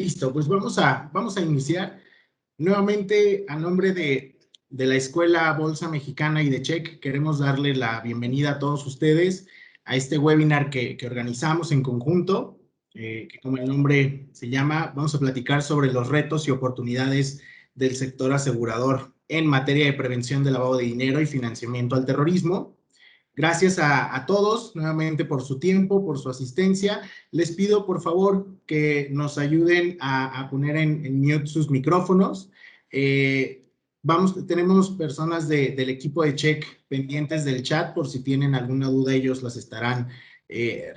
Listo, pues vamos a iniciar. Nuevamente, a nombre de la Escuela Bolsa Mexicana y de Check, queremos darle la bienvenida a todos ustedes a este webinar que organizamos en conjunto, que como el nombre se llama, vamos a platicar sobre los retos y oportunidades del sector asegurador en materia de prevención de lavado de dinero y financiamiento al terrorismo. Gracias a todos nuevamente por su tiempo, por su asistencia. Les pido por favor que nos ayuden a poner en mute sus micrófonos. Tenemos personas del equipo de Check pendientes del chat, por si tienen alguna duda ellos las estarán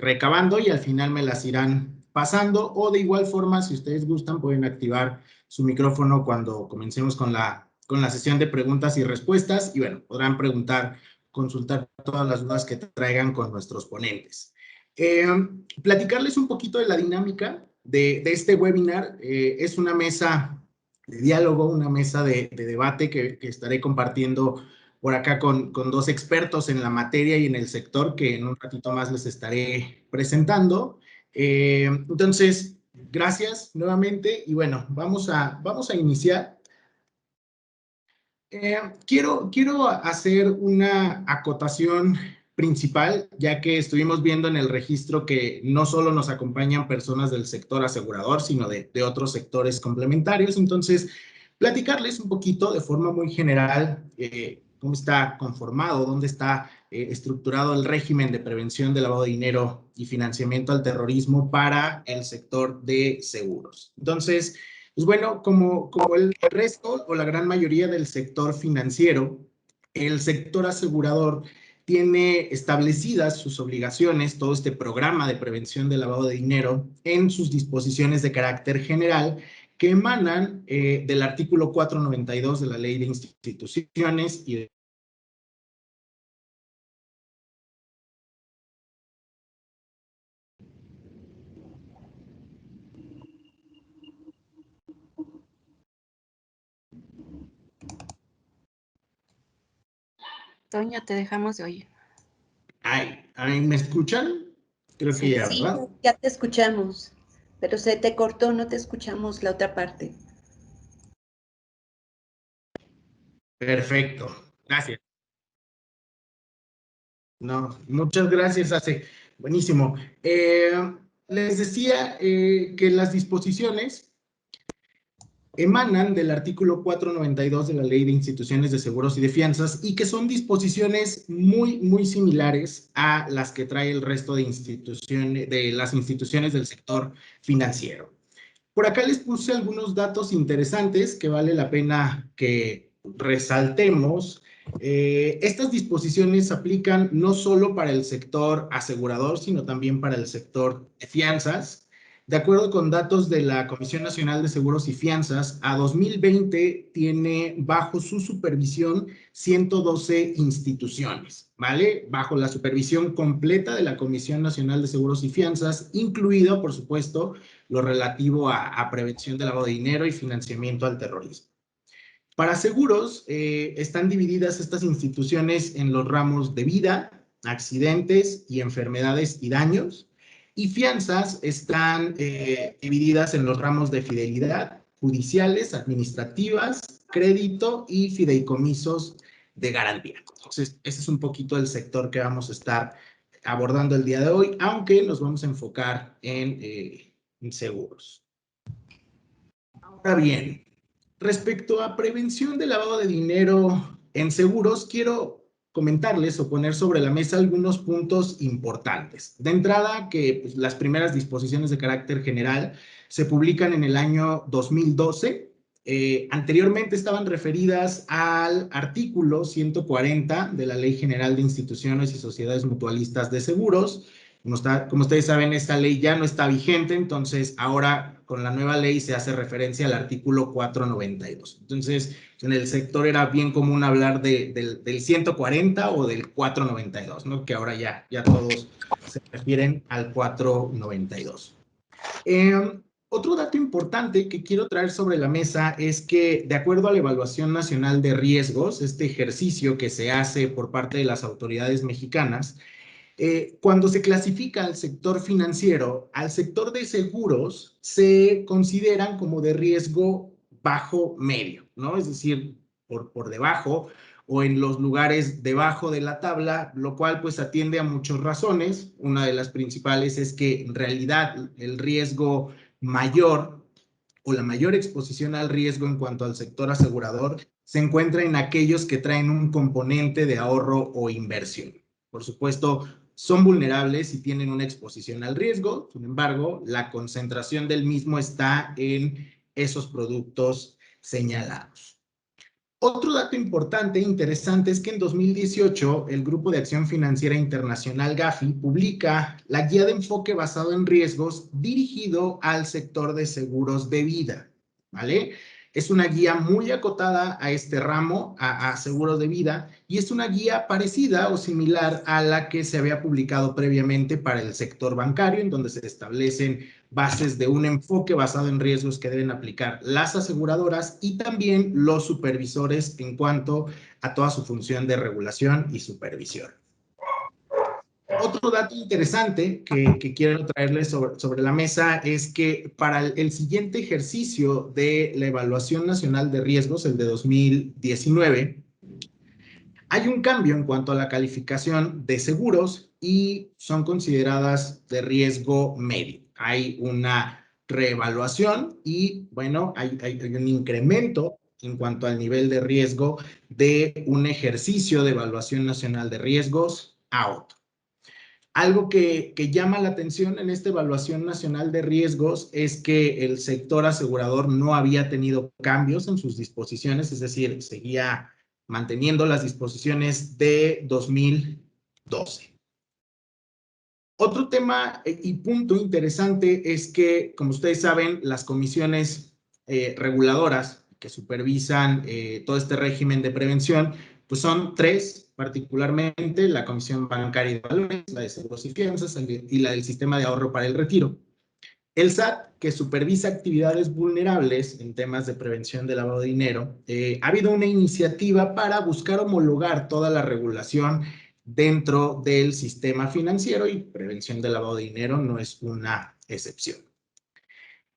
recabando y al final me las irán pasando, o de igual forma, si ustedes gustan, pueden activar su micrófono cuando comencemos con la sesión de preguntas y respuestas y bueno, podrán consultar todas las dudas que traigan con nuestros ponentes. Platicarles un poquito de la dinámica de este webinar. Es una mesa de diálogo, una mesa de debate que estaré compartiendo por acá con dos expertos en la materia y en el sector que en un ratito más les estaré presentando. Entonces, gracias nuevamente y bueno, vamos a iniciar. Quiero hacer una acotación principal, ya que estuvimos viendo en el registro que no solo nos acompañan personas del sector asegurador, sino de otros sectores complementarios. Entonces, platicarles un poquito de forma muy general cómo está conformado, dónde está estructurado el régimen de prevención de lavado de dinero y financiamiento al terrorismo para el sector de seguros. Entonces, pues bueno, como el resto o la gran mayoría del sector financiero, el sector asegurador tiene establecidas sus obligaciones, todo este programa de prevención del lavado de dinero en sus disposiciones de carácter general que emanan del artículo 492 de la Ley de Instituciones y de Toño, te dejamos de oír. Ay, ¿me escuchan? Creo que ya, Sí, ¿verdad? ya te escuchamos, pero se te cortó, no te escuchamos la otra parte. Perfecto, gracias. No, muchas gracias, Ace. Buenísimo. Les decía que las disposiciones emanan del artículo 492 de la Ley de Instituciones de Seguros y de Fianzas y que son disposiciones muy similares a las que trae el resto de las instituciones del sector financiero. Por acá les puse algunos datos interesantes que vale la pena que resaltemos. Estas disposiciones se aplican no solo para el sector asegurador, sino también para el sector de fianzas. De acuerdo con datos de la Comisión Nacional de Seguros y Fianzas, a 2020 tiene bajo su supervisión 112 instituciones, ¿vale? Bajo la supervisión completa de la Comisión Nacional de Seguros y Fianzas, incluido, por supuesto, lo relativo a prevención del lavado de dinero y financiamiento al terrorismo. Para seguros, están divididas estas instituciones en los ramos de vida, accidentes y enfermedades y daños, y fianzas están divididas en los ramos de fidelidad, judiciales, administrativas, crédito y fideicomisos de garantía. Entonces, ese es un poquito el sector que vamos a estar abordando el día de hoy, aunque nos vamos a enfocar en seguros. Ahora bien, respecto a prevención de lavado de dinero en seguros, quiero comentarles o poner sobre la mesa algunos puntos importantes. De entrada, que pues, las primeras disposiciones de carácter general se publican en el año 2012. Anteriormente estaban referidas al artículo 140 de la Ley General de Instituciones y Sociedades Mutualistas de Seguros. Como ustedes saben, esta ley ya no está vigente, entonces ahora con la nueva ley se hace referencia al artículo 492. Entonces, en el sector era bien común hablar del 140 o del 492, ¿no? Que ahora ya todos se refieren al 492. Otro dato importante que quiero traer sobre la mesa es que, de acuerdo a la Evaluación Nacional de Riesgos, este ejercicio que se hace por parte de las autoridades mexicanas, Cuando se clasifica al sector financiero, al sector de seguros se consideran como de riesgo bajo medio, ¿no? Es decir, por debajo o en los lugares debajo de la tabla, lo cual pues atiende a muchas razones. Una de las principales es que en realidad el riesgo mayor o la mayor exposición al riesgo en cuanto al sector asegurador se encuentra en aquellos que traen un componente de ahorro o inversión. Por supuesto, son vulnerables y tienen una exposición al riesgo, sin embargo, la concentración del mismo está en esos productos señalados. Otro dato importante e interesante es que en 2018 el Grupo de Acción Financiera Internacional GAFI publica la guía de enfoque basado en riesgos dirigido al sector de seguros de vida, ¿vale? Es una guía muy acotada a este ramo, a seguros de vida, y es una guía parecida o similar a la que se había publicado previamente para el sector bancario, en donde se establecen bases de un enfoque basado en riesgos que deben aplicar las aseguradoras y también los supervisores en cuanto a toda su función de regulación y supervisión. Otro dato interesante que quiero traerles sobre la mesa es que para el siguiente ejercicio de la Evaluación Nacional de Riesgos, el de 2019, hay un cambio en cuanto a la calificación de seguros y son consideradas de riesgo medio. Hay una reevaluación y, bueno, hay un incremento en cuanto al nivel de riesgo de un ejercicio de evaluación nacional de riesgos a otro. Algo que llama la atención en esta evaluación nacional de riesgos es que el sector asegurador no había tenido cambios en sus disposiciones, es decir, seguía manteniendo las disposiciones de 2012. Otro tema y punto interesante es que, como ustedes saben, las comisiones reguladoras que supervisan todo este régimen de prevención, pues son tres, particularmente la Comisión Bancaria de Valores, la de Seguros y Fianzas y la del Sistema de Ahorro para el Retiro. El SAT, que supervisa actividades vulnerables en temas de prevención de lavado de dinero, ha habido una iniciativa para buscar homologar toda la regulación dentro del sistema financiero y prevención del lavado de dinero no es una excepción.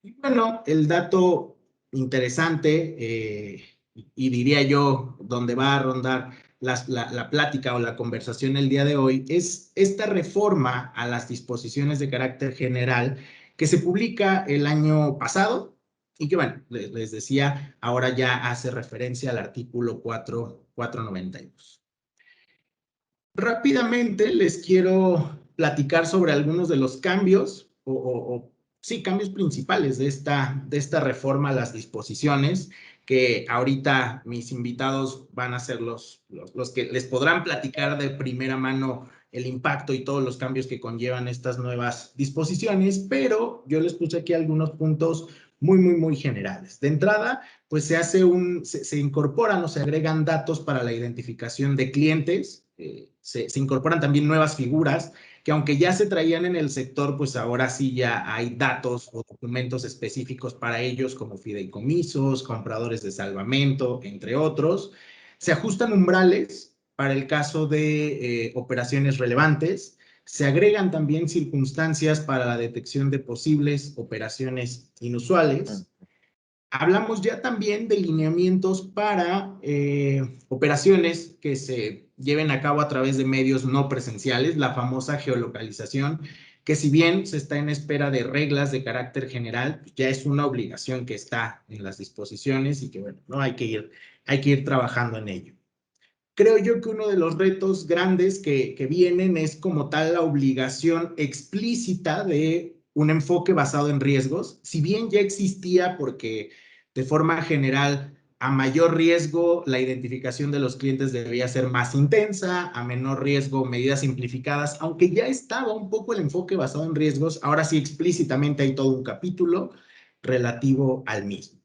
Y bueno, el dato interesante y diría yo donde va a rondar la plática o la conversación el día de hoy es esta reforma a las disposiciones de carácter general que se publica el año pasado y que, bueno, les decía, ahora ya hace referencia al artículo 492. Rápidamente les quiero platicar sobre algunos de los cambios sí, cambios principales de esta reforma a las disposiciones, que ahorita mis invitados van a ser los que les podrán platicar de primera mano el impacto y todos los cambios que conllevan estas nuevas disposiciones, pero yo les puse aquí algunos puntos muy generales. De entrada, pues se incorporan o se agregan datos para la identificación de clientes, se incorporan también nuevas figuras que aunque ya se traían en el sector, pues ahora sí ya hay datos o documentos específicos para ellos como fideicomisos, compradores de salvamento, entre otros. Se ajustan umbrales para el caso de operaciones relevantes. Se agregan también circunstancias para la detección de posibles operaciones inusuales. Hablamos ya también de lineamientos para operaciones que se lleven a cabo a través de medios no presenciales, la famosa geolocalización, que si bien se está en espera de reglas de carácter general, pues ya es una obligación que está en las disposiciones y que, bueno, no hay que ir trabajando en ello. Creo yo que uno de los retos grandes que vienen es como tal la obligación explícita de un enfoque basado en riesgos, si bien ya existía porque de forma general a mayor riesgo la identificación de los clientes debía ser más intensa, a menor riesgo medidas simplificadas, aunque ya estaba un poco el enfoque basado en riesgos, ahora sí explícitamente hay todo un capítulo relativo al mismo.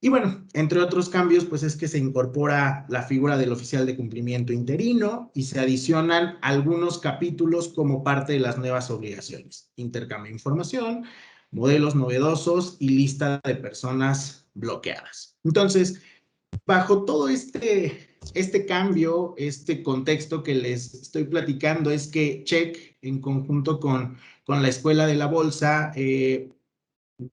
Y bueno, entre otros cambios, pues es que se incorpora la figura del oficial de cumplimiento interino y se adicionan algunos capítulos como parte de las nuevas obligaciones. Intercambio de información, modelos novedosos y lista de personas bloqueadas. Entonces, bajo todo este este cambio, este contexto que les estoy platicando es que Check, en conjunto con la Escuela de la Bolsa,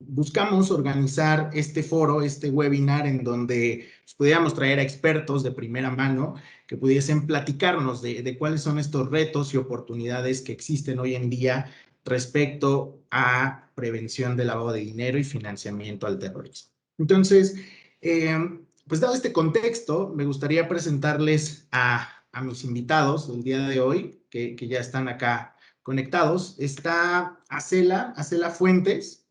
buscamos organizar este foro, este webinar, en donde pudiéramos traer a expertos de primera mano que pudiesen platicarnos de cuáles son estos retos y oportunidades que existen hoy en día respecto a prevención de lavado de dinero y financiamiento al terrorismo. Entonces, pues dado este contexto, me gustaría presentarles a mis invitados del día de hoy, que ya están acá conectados. Está Acela Fuentes,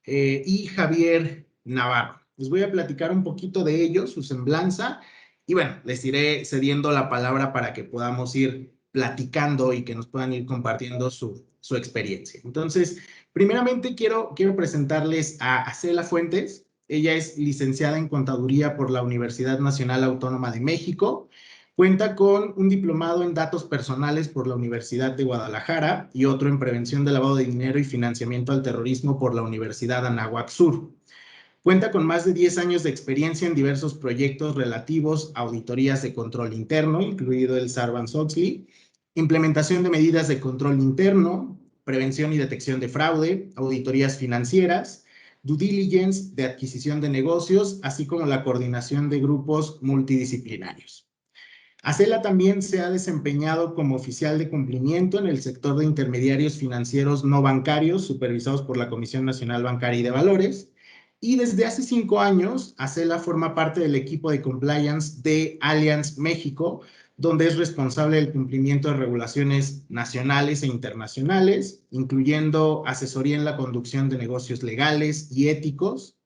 y Javier Navarro. Les voy a platicar un poquito de ellos, su semblanza, y bueno, les iré cediendo la palabra para que podamos ir platicando y que nos puedan ir compartiendo su experiencia. Entonces, primeramente quiero presentarles a Acela Fuentes. Ella es licenciada en Contaduría por la Universidad Nacional Autónoma de México. Cuenta con un diplomado en datos personales por la Universidad de Guadalajara y otro en prevención de lavado de dinero y financiamiento al terrorismo por la Universidad Anáhuac Sur. Cuenta con más de 10 años de experiencia en diversos proyectos relativos a auditorías de control interno, incluido el Sarbanes-Oxley, implementación de medidas de control interno, prevención y detección de fraude, auditorías financieras, due diligence de adquisición de negocios, así como la coordinación de grupos multidisciplinarios. Acela también se ha desempeñado como oficial de cumplimiento en el sector de intermediarios financieros no bancarios supervisados por la Comisión Nacional Bancaria y de Valores. Y desde hace 5 años, Acela forma parte del equipo de compliance de Allianz México, donde es responsable del cumplimiento de regulaciones nacionales e internacionales, incluyendo asesoría en la conducción de negocios legales y éticos,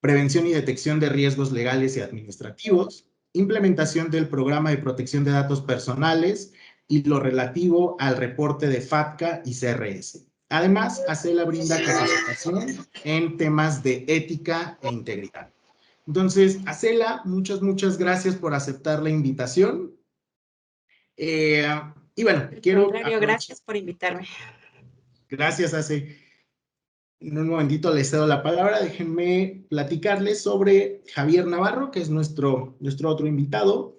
prevención y detección de riesgos legales y administrativos, implementación del programa de protección de datos personales y lo relativo al reporte de FATCA y CRS. Además, Acela brinda capacitación en temas de ética e integridad. Entonces, Acela, muchas gracias por aceptar la invitación. Y bueno, quiero... Gracias por invitarme. Gracias, Ace. En un momentito les cedo la palabra. Déjenme platicarles sobre Javier Navarro, que es nuestro otro invitado.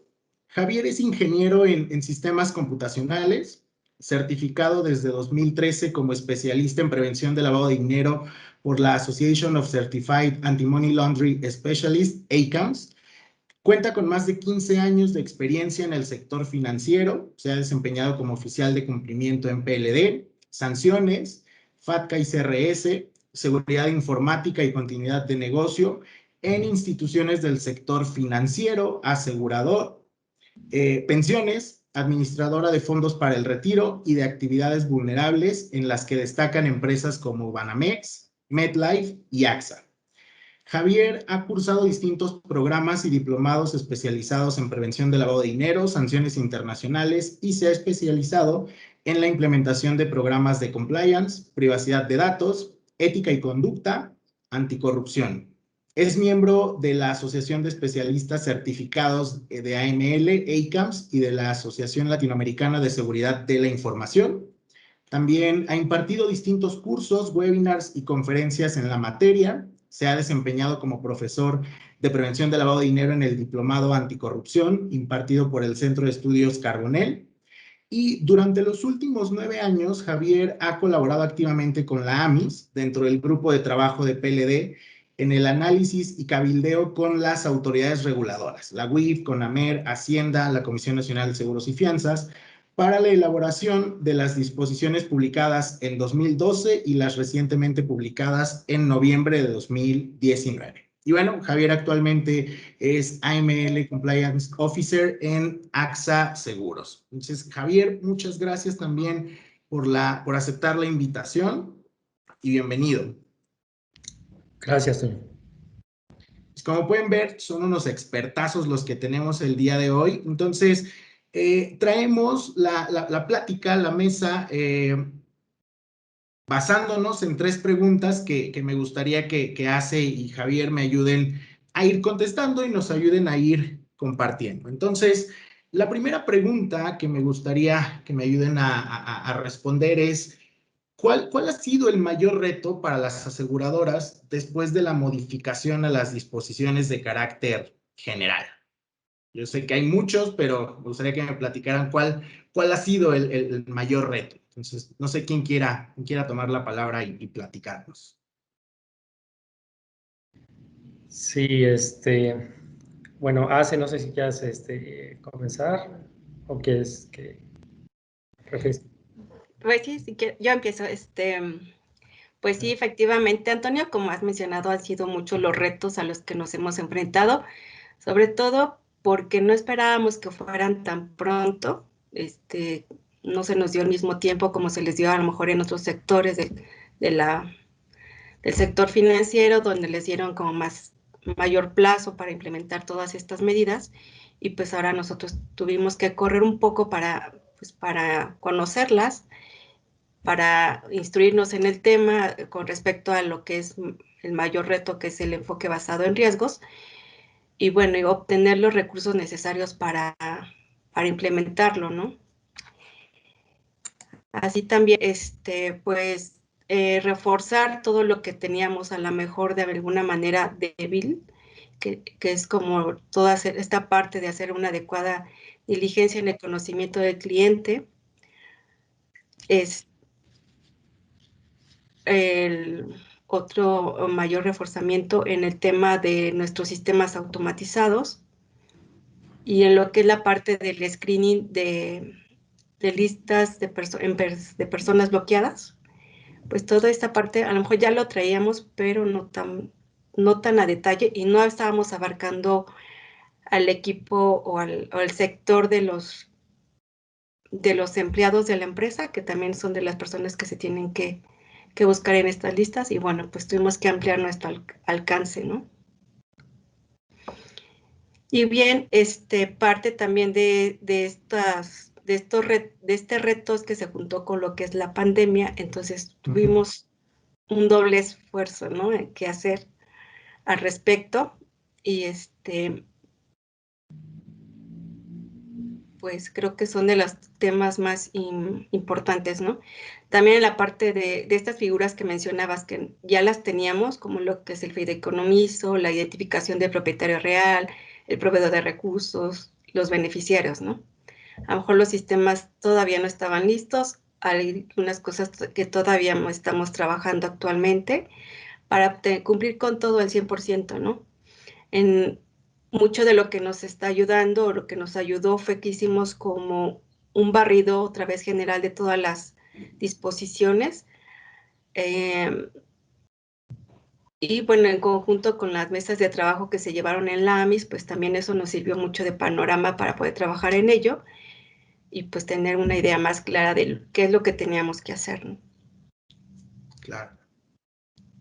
Javier es ingeniero en sistemas computacionales, certificado desde 2013 como especialista en prevención de lavado de dinero por la Association of Certified Anti-Money Laundering Specialists, ACAMS. Cuenta con más de 15 años de experiencia en el sector financiero. Se ha desempeñado como oficial de cumplimiento en PLD, sanciones, FATCA y CRS, seguridad informática y continuidad de negocio en instituciones del sector financiero, asegurador, pensiones, administradora de fondos para el retiro y de actividades vulnerables, en las que destacan empresas como Banamex, MetLife y AXA. Javier ha cursado distintos programas y diplomados especializados en prevención de lavado de dinero, sanciones internacionales, y se ha especializado en la implementación de programas de compliance, privacidad de datos, ética y conducta, anticorrupción. Es miembro de la Asociación de Especialistas Certificados de AML, ACAMS, y de la Asociación Latinoamericana de Seguridad de la Información. También ha impartido distintos cursos, webinars y conferencias en la materia. Se ha desempeñado como profesor de prevención de lavado de dinero en el diplomado anticorrupción impartido por el Centro de Estudios Carbonell. Y durante los últimos 9 años, Javier ha colaborado activamente con la AMIS dentro del grupo de trabajo de PLD en el análisis y cabildeo con las autoridades reguladoras, la UIF, CONAMER, Hacienda, la Comisión Nacional de Seguros y Fianzas, para la elaboración de las disposiciones publicadas en 2012 y las recientemente publicadas en noviembre de 2019. Y bueno, Javier actualmente es AML Compliance Officer en AXA Seguros. Entonces, Javier, muchas gracias también por aceptar la invitación y bienvenido. Gracias, Tony. Pues como pueden ver, son unos expertazos los que tenemos el día de hoy. Entonces, traemos la plática, la mesa, basándonos en 3 preguntas que me gustaría que Ace y Javier me ayuden a ir contestando y nos ayuden a ir compartiendo. Entonces, la primera pregunta que me gustaría que me ayuden a responder es: ¿cuál ha sido el mayor reto para las aseguradoras después de la modificación a las disposiciones de carácter general? Yo sé que hay muchos, pero me gustaría que me platicaran cuál ha sido el mayor reto. Entonces, no sé quién quiera tomar la palabra y platicarnos. Sí, bueno, no sé si quieres comenzar o quieres que refresque. Pues sí, yo empiezo. Pues sí, efectivamente, Antonio, como has mencionado, han sido muchos los retos a los que nos hemos enfrentado, sobre todo porque no esperábamos que fueran tan pronto. No se nos dio el mismo tiempo como se les dio a lo mejor en otros sectores del sector financiero, donde les dieron como mayor plazo para implementar todas estas medidas. Y pues ahora nosotros tuvimos que correr un poco para conocerlas, para instruirnos en el tema con respecto a lo que es el mayor reto, que es el enfoque basado en riesgos, y bueno, y obtener los recursos necesarios para implementarlo, ¿no? Así también, pues, reforzar todo lo que teníamos a lo mejor de alguna manera débil, que es como toda esta parte de hacer una adecuada diligencia en el conocimiento del cliente, es el otro mayor reforzamiento en el tema de nuestros sistemas automatizados y en lo que es la parte del screening de listas de personas bloqueadas. Pues toda esta parte a lo mejor ya lo traíamos, pero no tan a detalle, y no estábamos abarcando al equipo o al sector de los empleados de la empresa, que también son de las personas que se tienen que buscar en estas listas, y bueno, pues tuvimos que ampliar nuestro alcance, ¿no? Y bien, parte también de estos retos que se juntó con lo que es la pandemia, entonces tuvimos un doble esfuerzo, ¿no?, que hacer al respecto, y pues creo que son de los temas más importantes, ¿no? También en la parte de estas figuras que mencionabas, que ya las teníamos, como lo que es el fideicomiso, la identificación del propietario real, el proveedor de recursos, los beneficiarios, ¿no? A lo mejor los sistemas todavía no estaban listos, hay unas cosas que todavía estamos trabajando actualmente para cumplir con todo al 100%, ¿no? En mucho de lo que nos está ayudando, o lo que nos ayudó, fue que hicimos como un barrido otra vez general de todas las disposiciones, y bueno, en conjunto con las mesas de trabajo que se llevaron en la AMIS, pues también eso nos sirvió mucho de panorama para poder trabajar en ello y pues tener una idea más clara de qué es lo que teníamos que hacer, ¿no? Claro.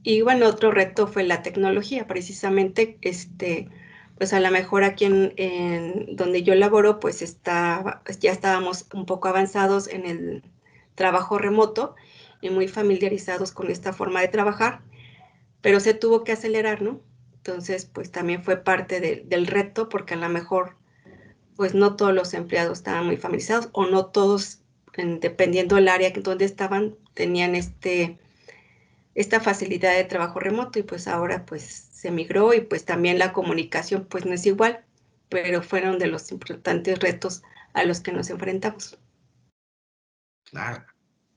Y bueno, otro reto fue la tecnología, precisamente, pues a lo mejor aquí en donde yo laboro, pues ya estábamos un poco avanzados en el trabajo remoto y muy familiarizados con esta forma de trabajar, pero se tuvo que acelerar, ¿no? Entonces, pues también fue parte del reto, porque a lo mejor, pues no todos los empleados estaban muy familiarizados, o no todos, dependiendo del área donde estaban, tenían esta facilidad de trabajo remoto, y pues ahora pues se migró, y pues también la comunicación pues no es igual, pero fueron de los importantes retos a los que nos enfrentamos. Claro.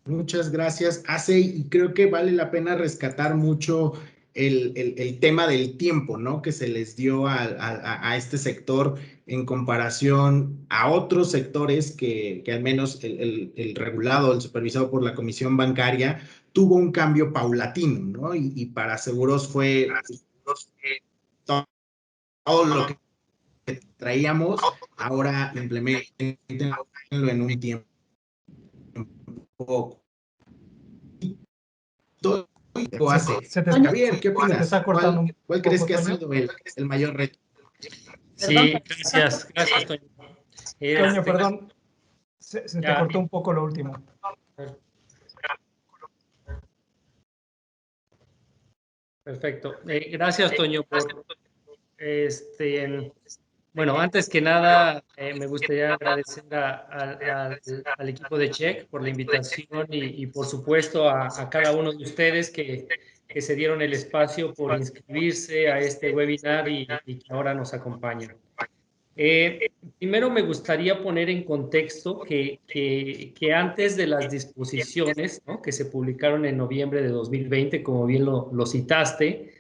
Muchas gracias, Ace, y creo que vale la pena rescatar mucho el tema del tiempo, ¿no?, que se les dio a este sector en comparación a otros sectores que al menos el regulado, el supervisado por la Comisión Bancaria, tuvo un cambio paulatino, ¿no? Y para seguros fue todo lo que traíamos, ahora implementenlo en un tiempo. Javier, ¿qué opinas? Se te está cortando ¿Cuál crees poco, que ha Toño. sido el mayor reto? Sí, gracias, Toño. Toño, perdón, se te Ya. cortó un poco lo último. Perfecto. Gracias, Toño, bueno, antes que nada, me gustaría agradecer al equipo de Check por la invitación y por supuesto a cada uno de ustedes que se dieron el espacio por inscribirse a este webinar y que ahora nos acompañan. Primero me gustaría poner en contexto que antes de las disposiciones, ¿no?, que se publicaron en noviembre de 2020, como bien lo citaste,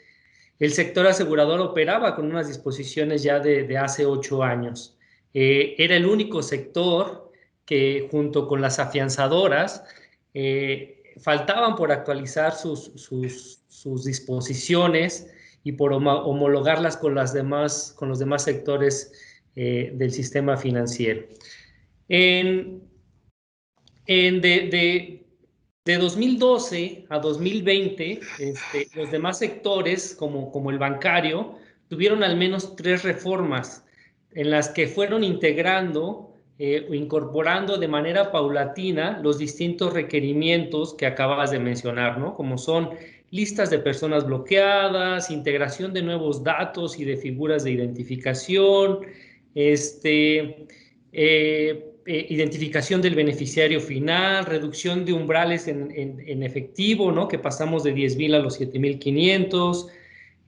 el sector asegurador operaba con unas disposiciones ya de hace 8 años. Era el único sector que, junto con las afianzadoras, faltaban por actualizar sus disposiciones y por homologarlas con los demás sectores del sistema financiero. De 2012 a 2020, los demás sectores, como el bancario, tuvieron al menos 3 reformas en las que fueron integrando o incorporando de manera paulatina los distintos requerimientos que acabas de mencionar, ¿no? Como son listas de personas bloqueadas, integración de nuevos datos y de figuras de identificación, identificación del beneficiario final, reducción de umbrales en efectivo, ¿no?, que pasamos de 10,000 a los 7,500,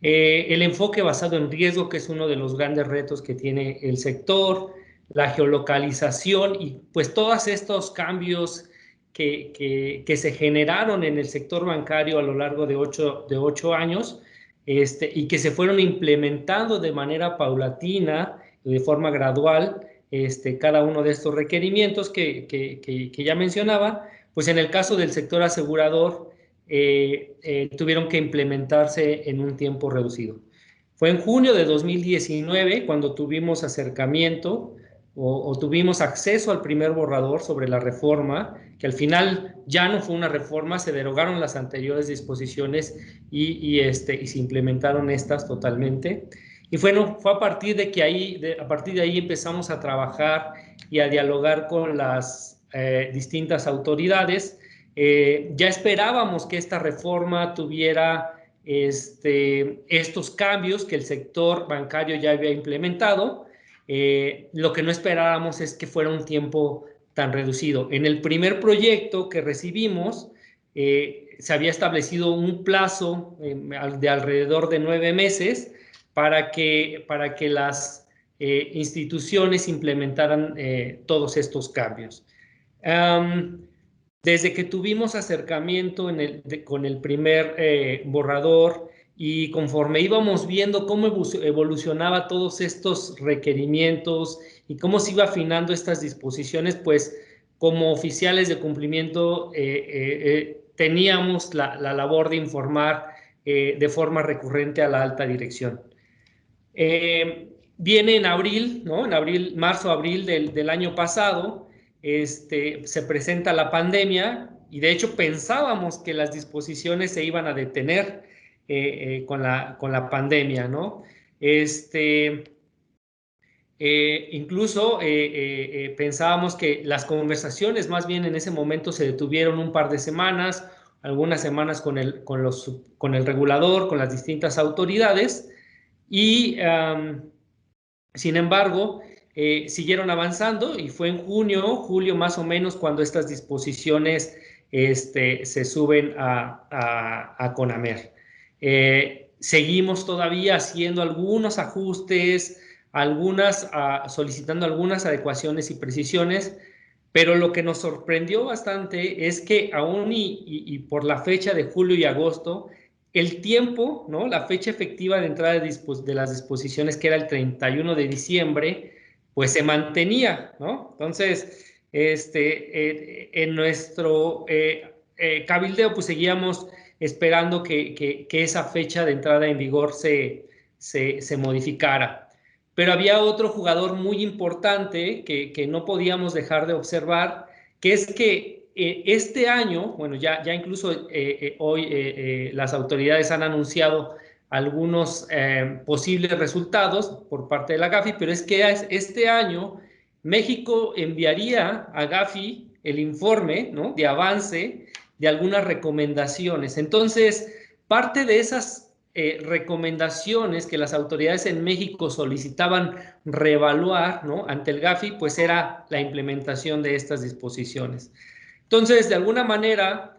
el enfoque basado en riesgo, que es uno de los grandes retos que tiene el sector, la geolocalización y pues todos estos cambios que se generaron en el sector bancario a lo largo de 8 años, y que se fueron implementando de manera paulatina, de forma gradual, cada uno de estos requerimientos que ya mencionaba. Pues en el caso del sector asegurador, tuvieron que implementarse en un tiempo reducido. Fue en junio de 2019 cuando tuvimos acercamiento o tuvimos acceso al primer borrador sobre la reforma, que al final ya no fue una reforma, se derogaron las anteriores disposiciones y se implementaron estas totalmente. Y fue a partir de ahí empezamos a trabajar y a dialogar con las distintas autoridades. Ya esperábamos que esta reforma tuviera estos cambios que el sector bancario ya había implementado. Lo que no esperábamos es que fuera un tiempo tan reducido. En el primer proyecto que recibimos, se había establecido un plazo de alrededor de 9 meses para que las instituciones implementaran todos estos cambios. Desde que tuvimos acercamiento con el primer borrador y conforme íbamos viendo cómo evolucionaba todos estos requerimientos y cómo se iba afinando estas disposiciones, pues como oficiales de cumplimiento teníamos la labor de informar de forma recurrente a la alta dirección. Viene en abril, ¿no? En marzo-abril del año pasado, se presenta la pandemia y de hecho pensábamos que las disposiciones se iban a detener con la pandemia, ¿no? Incluso pensábamos que las conversaciones más bien en ese momento se detuvieron un par de semanas, algunas semanas con el regulador, con las distintas autoridades y sin embargo siguieron avanzando y fue en julio más o menos cuando estas disposiciones se suben a CONAMER. Seguimos todavía haciendo algunos ajustes, solicitando algunas adecuaciones y precisiones, pero lo que nos sorprendió bastante es que aún y por la fecha de julio y agosto, el tiempo, ¿no?, la fecha efectiva de entrada de las disposiciones, que era el 31 de diciembre, pues se mantenía, ¿no? Entonces, en nuestro cabildeo, pues seguíamos esperando que esa fecha de entrada en vigor se modificara. Pero había otro jugador muy importante que no podíamos dejar de observar, que es que este año, bueno, ya incluso hoy las autoridades han anunciado algunos posibles resultados por parte de la Gafi, pero es que este año México enviaría a Gafi el informe, ¿no?, de avance de algunas recomendaciones. Entonces, parte de esas recomendaciones que las autoridades en México solicitaban reevaluar, ¿no?, ante el Gafi, pues era la implementación de estas disposiciones. Entonces, de alguna manera,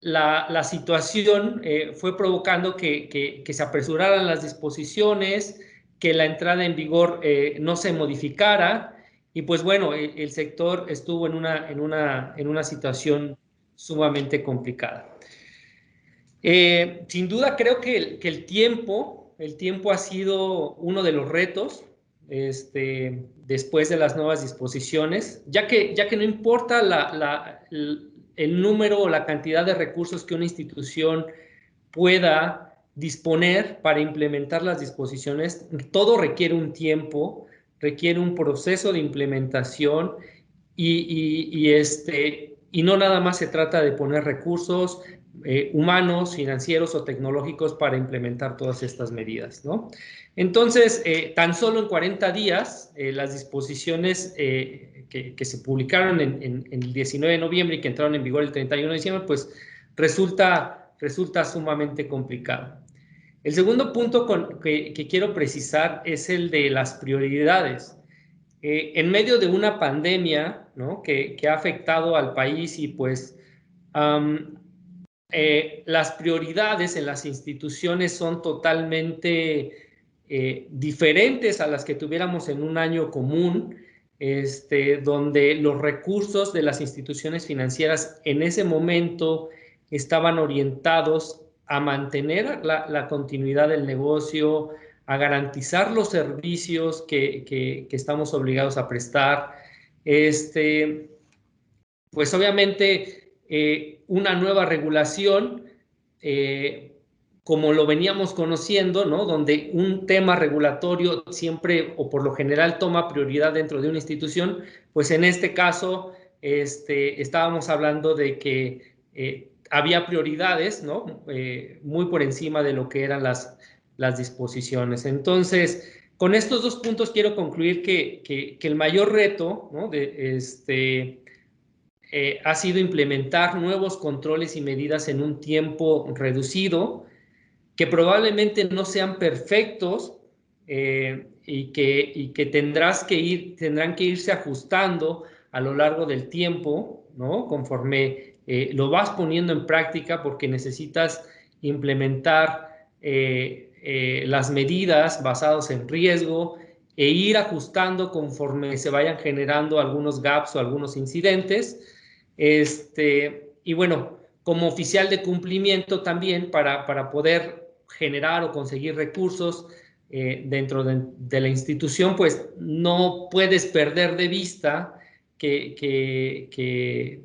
la situación fue provocando que se apresuraran las disposiciones, que la entrada en vigor no se modificara, y pues bueno, el sector estuvo en una situación sumamente complicada. Sin duda creo que el tiempo ha sido uno de los retos después de las nuevas disposiciones, ya que no importa el número o la cantidad de recursos que una institución pueda disponer para implementar las disposiciones, todo requiere un tiempo, requiere un proceso de implementación y no nada más se trata de poner recursos humanos, financieros o tecnológicos para implementar todas estas medidas, ¿no? Entonces, tan solo en 40 días, las disposiciones que se publicaron en el 19 de noviembre y que entraron en vigor el 31 de diciembre, pues resulta sumamente complicado. El segundo punto que quiero precisar es el de las prioridades. En medio de una pandemia, ¿no?, que ha afectado al país y pues las prioridades en las instituciones son totalmente diferentes a las que tuviéramos en un año común, donde los recursos de las instituciones financieras en ese momento estaban orientados a mantener la continuidad del negocio, a garantizar los servicios que estamos obligados a prestar. Pues obviamente una nueva regulación, como lo veníamos conociendo, ¿no?, donde un tema regulatorio siempre o por lo general toma prioridad dentro de una institución, pues en este caso estábamos hablando de que había prioridades, ¿no?, muy por encima de lo que eran las disposiciones. Entonces, con estos dos puntos quiero concluir que el mayor reto, ¿no?, ha sido implementar nuevos controles y medidas en un tiempo reducido, que probablemente no sean perfectos y que tendrán que irse ajustando a lo largo del tiempo, ¿no?, conforme lo vas poniendo en práctica, porque necesitas implementar las medidas basadas en riesgo e ir ajustando conforme se vayan generando algunos gaps o algunos incidentes. Y bueno, como oficial de cumplimiento también para poder generar o conseguir recursos dentro de la institución, pues no puedes perder de vista que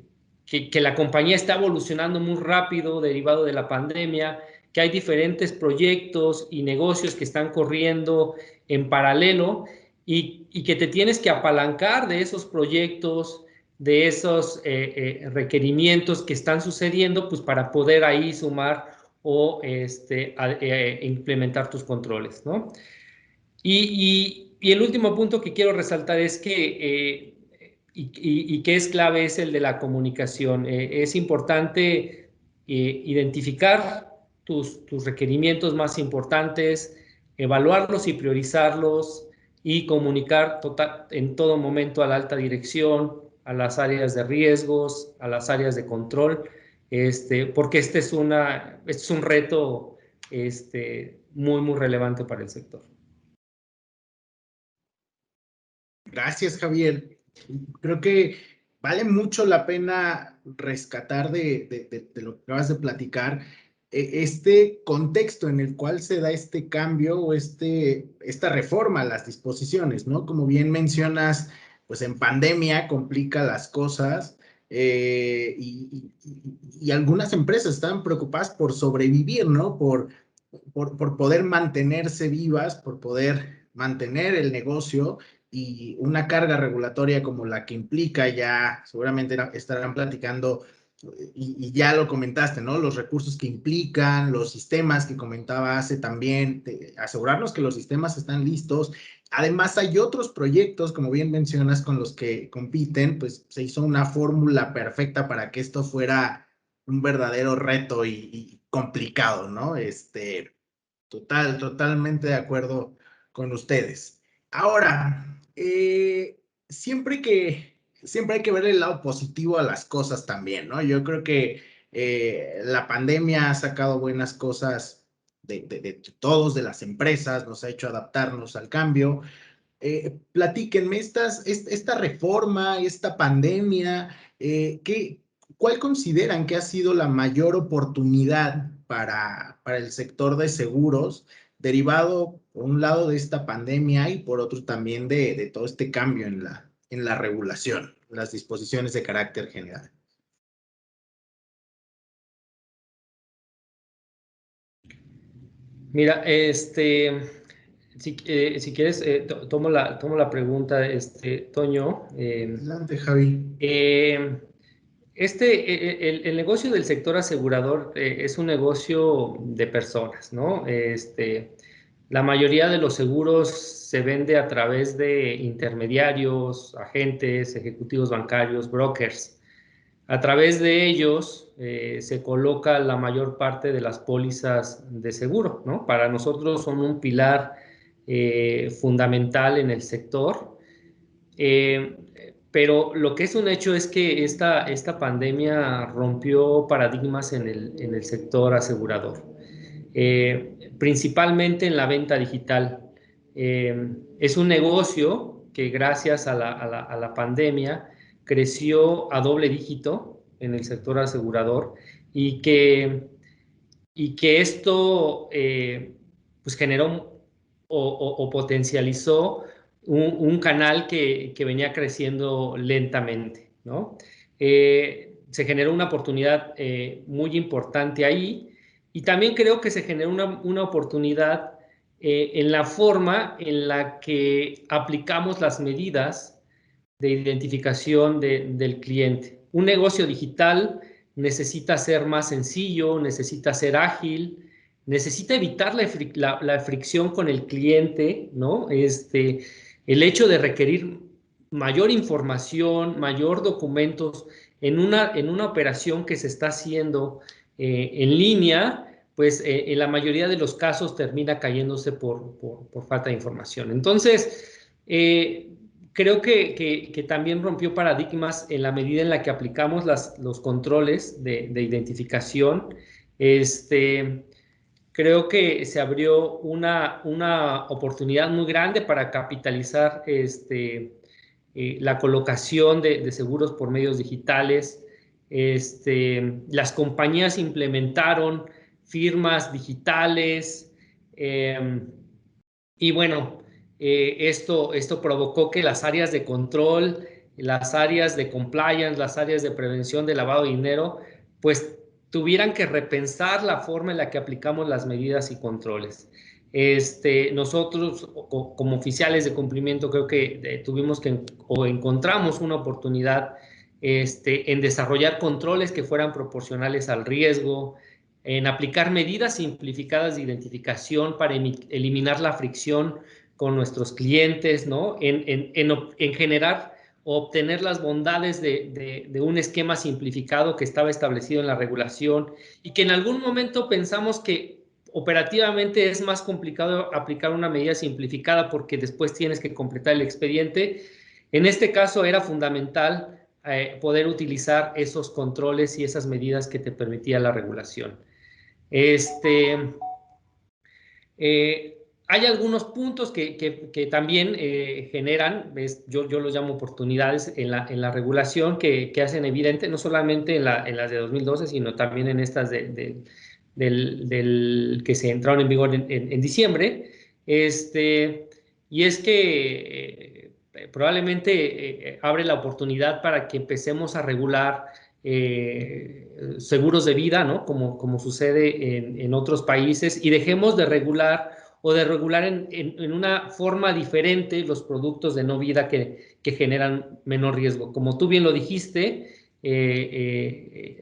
la compañía está evolucionando muy rápido derivado de la pandemia, que hay diferentes proyectos y negocios que están corriendo en paralelo y que te tienes que apalancar de esos proyectos, de esos requerimientos que están sucediendo, pues para poder ahí sumar o implementar tus controles, ¿no? Y el último punto que quiero resaltar es que, y que es clave, es el de la comunicación. Es importante identificar tus requerimientos más importantes, evaluarlos y priorizarlos y comunicar en todo momento a la alta dirección, a las áreas de riesgos, a las áreas de control, porque este es un reto muy, muy relevante para el sector. Gracias, Javier. Creo que vale mucho la pena rescatar de lo que acabas de platicar, este contexto en el cual se da este cambio o esta reforma a las disposiciones, ¿no? Como bien mencionas, pues en pandemia complica las cosas y algunas empresas estaban preocupadas por sobrevivir, ¿no? Por poder mantenerse vivas, por poder mantener el negocio, y una carga regulatoria como la que implica, ya seguramente estarán platicando y ya lo comentaste, ¿no? Los recursos que implican, los sistemas que comentaba hace también, asegurarnos que los sistemas están listos. Además, hay otros proyectos, como bien mencionas, con los que compiten, pues se hizo una fórmula perfecta para que esto fuera un verdadero reto y complicado, ¿no? Totalmente de acuerdo con ustedes. Ahora, siempre hay que ver el lado positivo a las cosas también, ¿no? Yo creo que La pandemia ha sacado buenas cosas de todos, de las empresas, nos ha hecho adaptarnos al cambio. Platíquenme, esta reforma, esta pandemia, ¿cuál consideran que ha sido la mayor oportunidad para el sector de seguros, derivado, por un lado, de esta pandemia y por otro también de todo este cambio en la regulación, las disposiciones de carácter general? Mira, si quieres, tomo la pregunta, Toño. Adelante, Javi. El negocio del sector asegurador es un negocio de personas, ¿no? La mayoría de los seguros se vende a través de intermediarios, agentes, ejecutivos bancarios, brokers. A través de ellos se coloca la mayor parte de las pólizas de seguro, ¿no? Para nosotros son un pilar fundamental en el sector. Pero lo que es un hecho es que esta pandemia rompió paradigmas en el sector asegurador, principalmente en la venta digital. Es un negocio que gracias a la pandemia creció a doble dígito en el sector asegurador y que esto pues generó o potencializó un canal que venía creciendo lentamente, ¿no? Se generó una oportunidad muy importante ahí y también creo que se generó una oportunidad en la forma en la que aplicamos las medidas de identificación del cliente. Un negocio digital necesita ser más sencillo, necesita ser ágil, necesita evitar la fricción con el cliente, ¿no? El hecho de requerir mayor información, mayor documentos en una operación que se está haciendo en línea, pues en la mayoría de los casos termina cayéndose por falta de información. Entonces, creo que también rompió paradigmas en la medida en la que aplicamos los controles de identificación. Creo que se abrió una oportunidad muy grande para capitalizar la colocación de seguros por medios digitales. Las compañías implementaron firmas digitales y bueno, esto provocó que las áreas de control, las áreas de compliance, las áreas de prevención de lavado de dinero, pues tuvieran que repensar la forma en la que aplicamos las medidas y controles. Nosotros, como oficiales de cumplimiento, creo que tuvimos que o encontramos una oportunidad en desarrollar controles que fueran proporcionales al riesgo, en aplicar medidas simplificadas de identificación para eliminar la fricción con nuestros clientes, ¿no? En generar o obtener las bondades de un esquema simplificado que estaba establecido en la regulación y que en algún momento pensamos que operativamente es más complicado aplicar una medida simplificada porque después tienes que completar el expediente. En este caso era fundamental poder utilizar esos controles y esas medidas que te permitía la regulación. Hay algunos puntos que también generan, yo los llamo oportunidades en la regulación que hacen evidente, no solamente en las de 2012, sino también en estas del que se entraron en vigor en diciembre. Y es que probablemente abre la oportunidad para que empecemos a regular seguros de vida, ¿no? Como sucede en otros países, y dejemos de regular o de regular en una forma diferente los productos de no vida que generan menor riesgo. Como tú bien lo dijiste,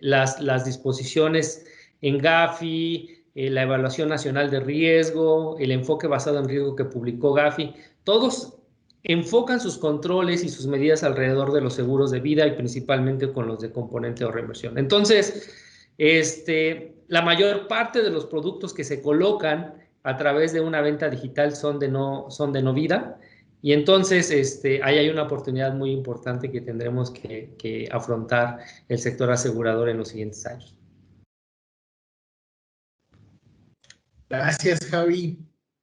las disposiciones en Gafi, la Evaluación Nacional de Riesgo, el enfoque basado en riesgo que publicó Gafi, todos enfocan sus controles y sus medidas alrededor de los seguros de vida y principalmente con los de componente o reversión. Entonces, la mayor parte de los productos que se colocan a través de una venta digital son de no vida, y entonces ahí hay una oportunidad muy importante que tendremos que afrontar el sector asegurador en los siguientes años. Gracias, Javi.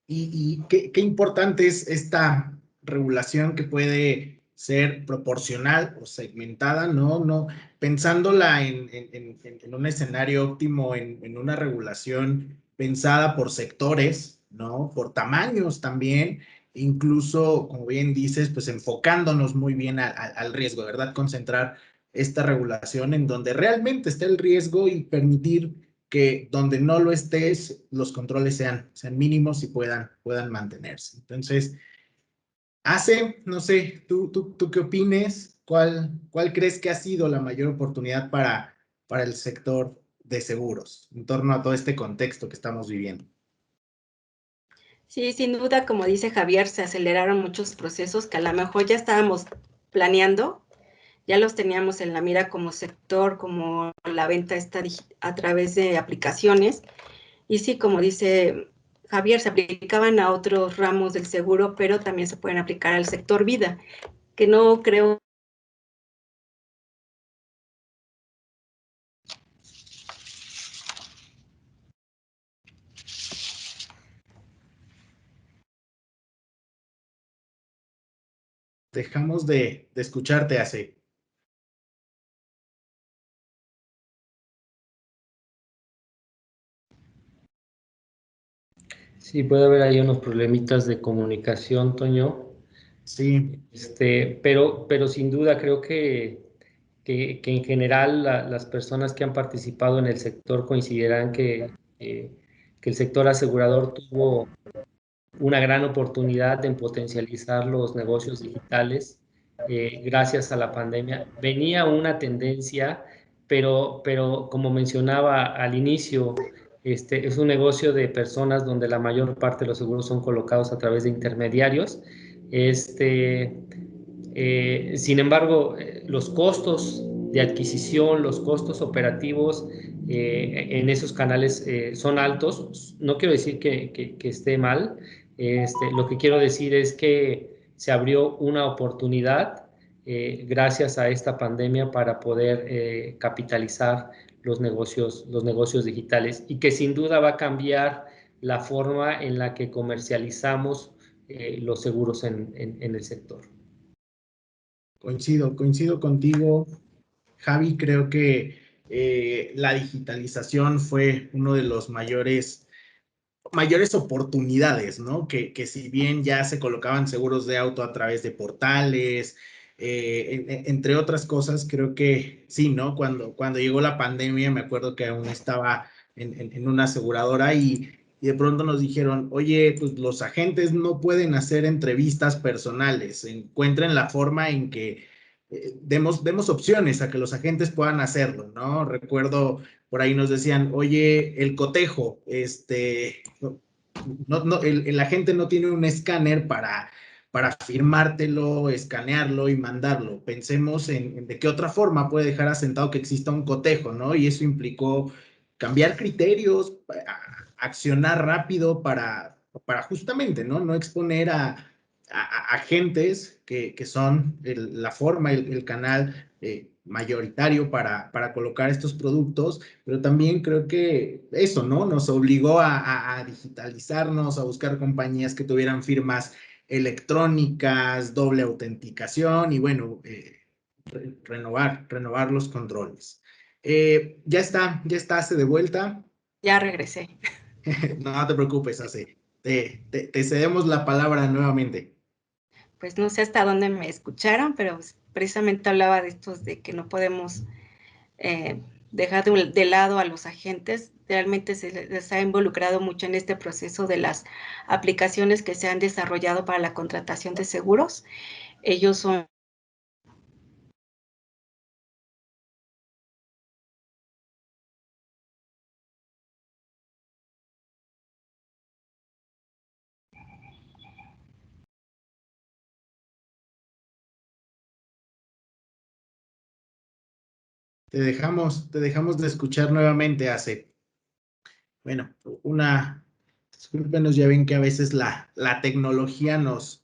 Y qué importante es esta regulación que puede ser proporcional o segmentada, ¿no? Pensándola en un escenario óptimo, en una regulación pensada por sectores, ¿no? Por tamaños también, incluso, como bien dices, pues enfocándonos muy bien al riesgo, ¿verdad? Concentrar esta regulación en donde realmente está el riesgo y permitir que donde no lo estés, los controles sean mínimos y puedan mantenerse. Entonces, no sé, ¿tú qué opines? ¿Cuál crees que ha sido la mayor oportunidad para el sector de seguros en torno a todo este contexto que estamos viviendo? Sí, sin duda, como dice Javier, se aceleraron muchos procesos que a lo mejor ya estábamos planeando, ya los teníamos en la mira como sector, como la venta está a través de aplicaciones. Y sí, como dice Javier, se aplicaban a otros ramos del seguro, pero también se pueden aplicar al sector vida, que no creo. Dejamos de escucharte hace. Sí, puede haber ahí unos problemitas de comunicación, Toño. Sí. Pero sin duda creo que en general las personas que han participado en el sector coincidirán que el sector asegurador tuvo una gran oportunidad en potencializar los negocios digitales gracias a la pandemia. Venía una tendencia, pero como mencionaba al inicio, es un negocio de personas donde la mayor parte de los seguros son colocados a través de intermediarios. Sin embargo, los costos de adquisición, los costos operativos en esos canales son altos. No quiero decir que esté mal. Lo que quiero decir es que se abrió una oportunidad gracias a esta pandemia para poder capitalizar los negocios digitales y que sin duda va a cambiar la forma en la que comercializamos los seguros en el sector. Coincido contigo, Javi. Creo que la digitalización fue uno de los mayores oportunidades, ¿no? Que si bien ya se colocaban seguros de auto a través de portales, entre otras cosas, creo que sí, ¿no? Cuando llegó la pandemia, me acuerdo que aún estaba en una aseguradora y de pronto nos dijeron, oye, pues los agentes no pueden hacer entrevistas personales, encuentren la forma en que demos opciones a que los agentes puedan hacerlo, ¿no? Recuerdo por ahí nos decían, oye, el cotejo, el agente no tiene un escáner para firmártelo, escanearlo y mandarlo. Pensemos en de qué otra forma puede dejar asentado que exista un cotejo, ¿no? Y eso implicó cambiar criterios, accionar rápido para justamente, ¿no? No exponer a agentes que son la forma, el canal mayoritario para colocar estos productos, pero también creo que eso, ¿no? Nos obligó a digitalizarnos, a buscar compañías que tuvieran firmas electrónicas, doble autenticación y bueno, renovar los controles. Ya está de vuelta. Ya regresé. No te preocupes, Ace. Te cedemos la palabra nuevamente. Pues no sé hasta dónde me escucharon, pero precisamente hablaba de estos de que no podemos dejar de lado a los agentes. Realmente se les ha involucrado mucho en este proceso de las aplicaciones que se han desarrollado para la contratación de seguros. Ellos son Te dejamos de escuchar nuevamente, Ace. Bueno, discúlpenos, ya ven que a veces la tecnología nos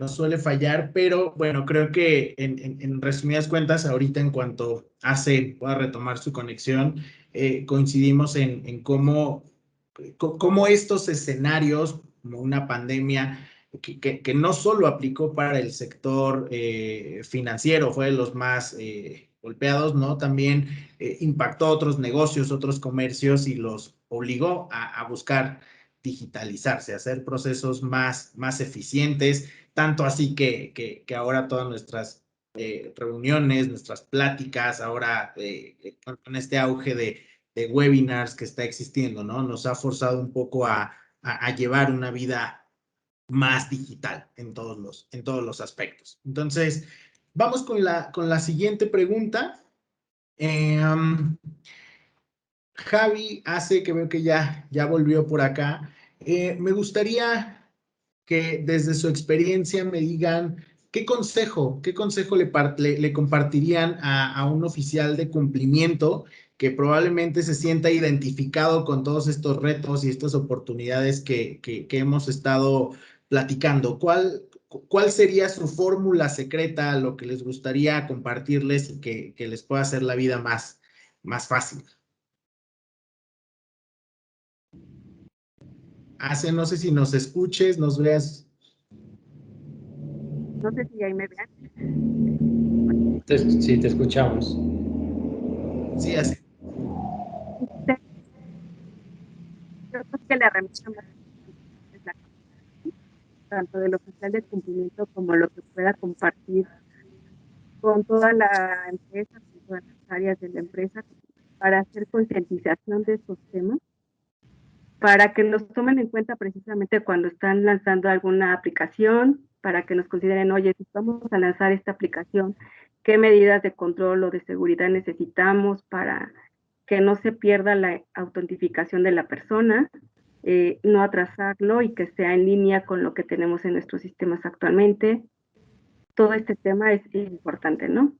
suele fallar, pero bueno, creo que en resumidas cuentas, ahorita en cuanto Ace pueda retomar su conexión, coincidimos en cómo cómo estos escenarios, como una pandemia, que no solo aplicó para el sector financiero, fue de los más golpeados, ¿no? También impactó a otros negocios, otros comercios y los obligó a buscar digitalizarse, a hacer procesos más eficientes, tanto así que ahora todas nuestras reuniones, nuestras pláticas, ahora con este auge de webinars que está existiendo, ¿no? Nos ha forzado un poco a llevar una vida más digital en todos los aspectos. Entonces, vamos con la siguiente pregunta. Javi hace, que veo que ya volvió por acá. Me gustaría que desde su experiencia me digan qué consejo le compartirían a un oficial de cumplimiento que probablemente se sienta identificado con todos estos retos y estas oportunidades que hemos estado platicando. ¿Cuál sería su fórmula secreta, lo que les gustaría compartirles y que les pueda hacer la vida más fácil? No sé si nos escuches, nos veas. No sé si ahí me vean. Sí, te escuchamos. Sí, así. Yo creo que la herramienta más importante es la tanto del oficial de cumplimiento como lo que pueda compartir con toda la empresa, con todas las áreas de la empresa, para hacer concientización de estos temas, para que los tomen en cuenta precisamente cuando están lanzando alguna aplicación, para que nos consideren, oye, si vamos a lanzar esta aplicación, ¿qué medidas de control o de seguridad necesitamos para que no se pierda la autentificación de la persona, no atrasarlo y que sea en línea con lo que tenemos en nuestros sistemas actualmente? Todo este tema es importante, ¿no?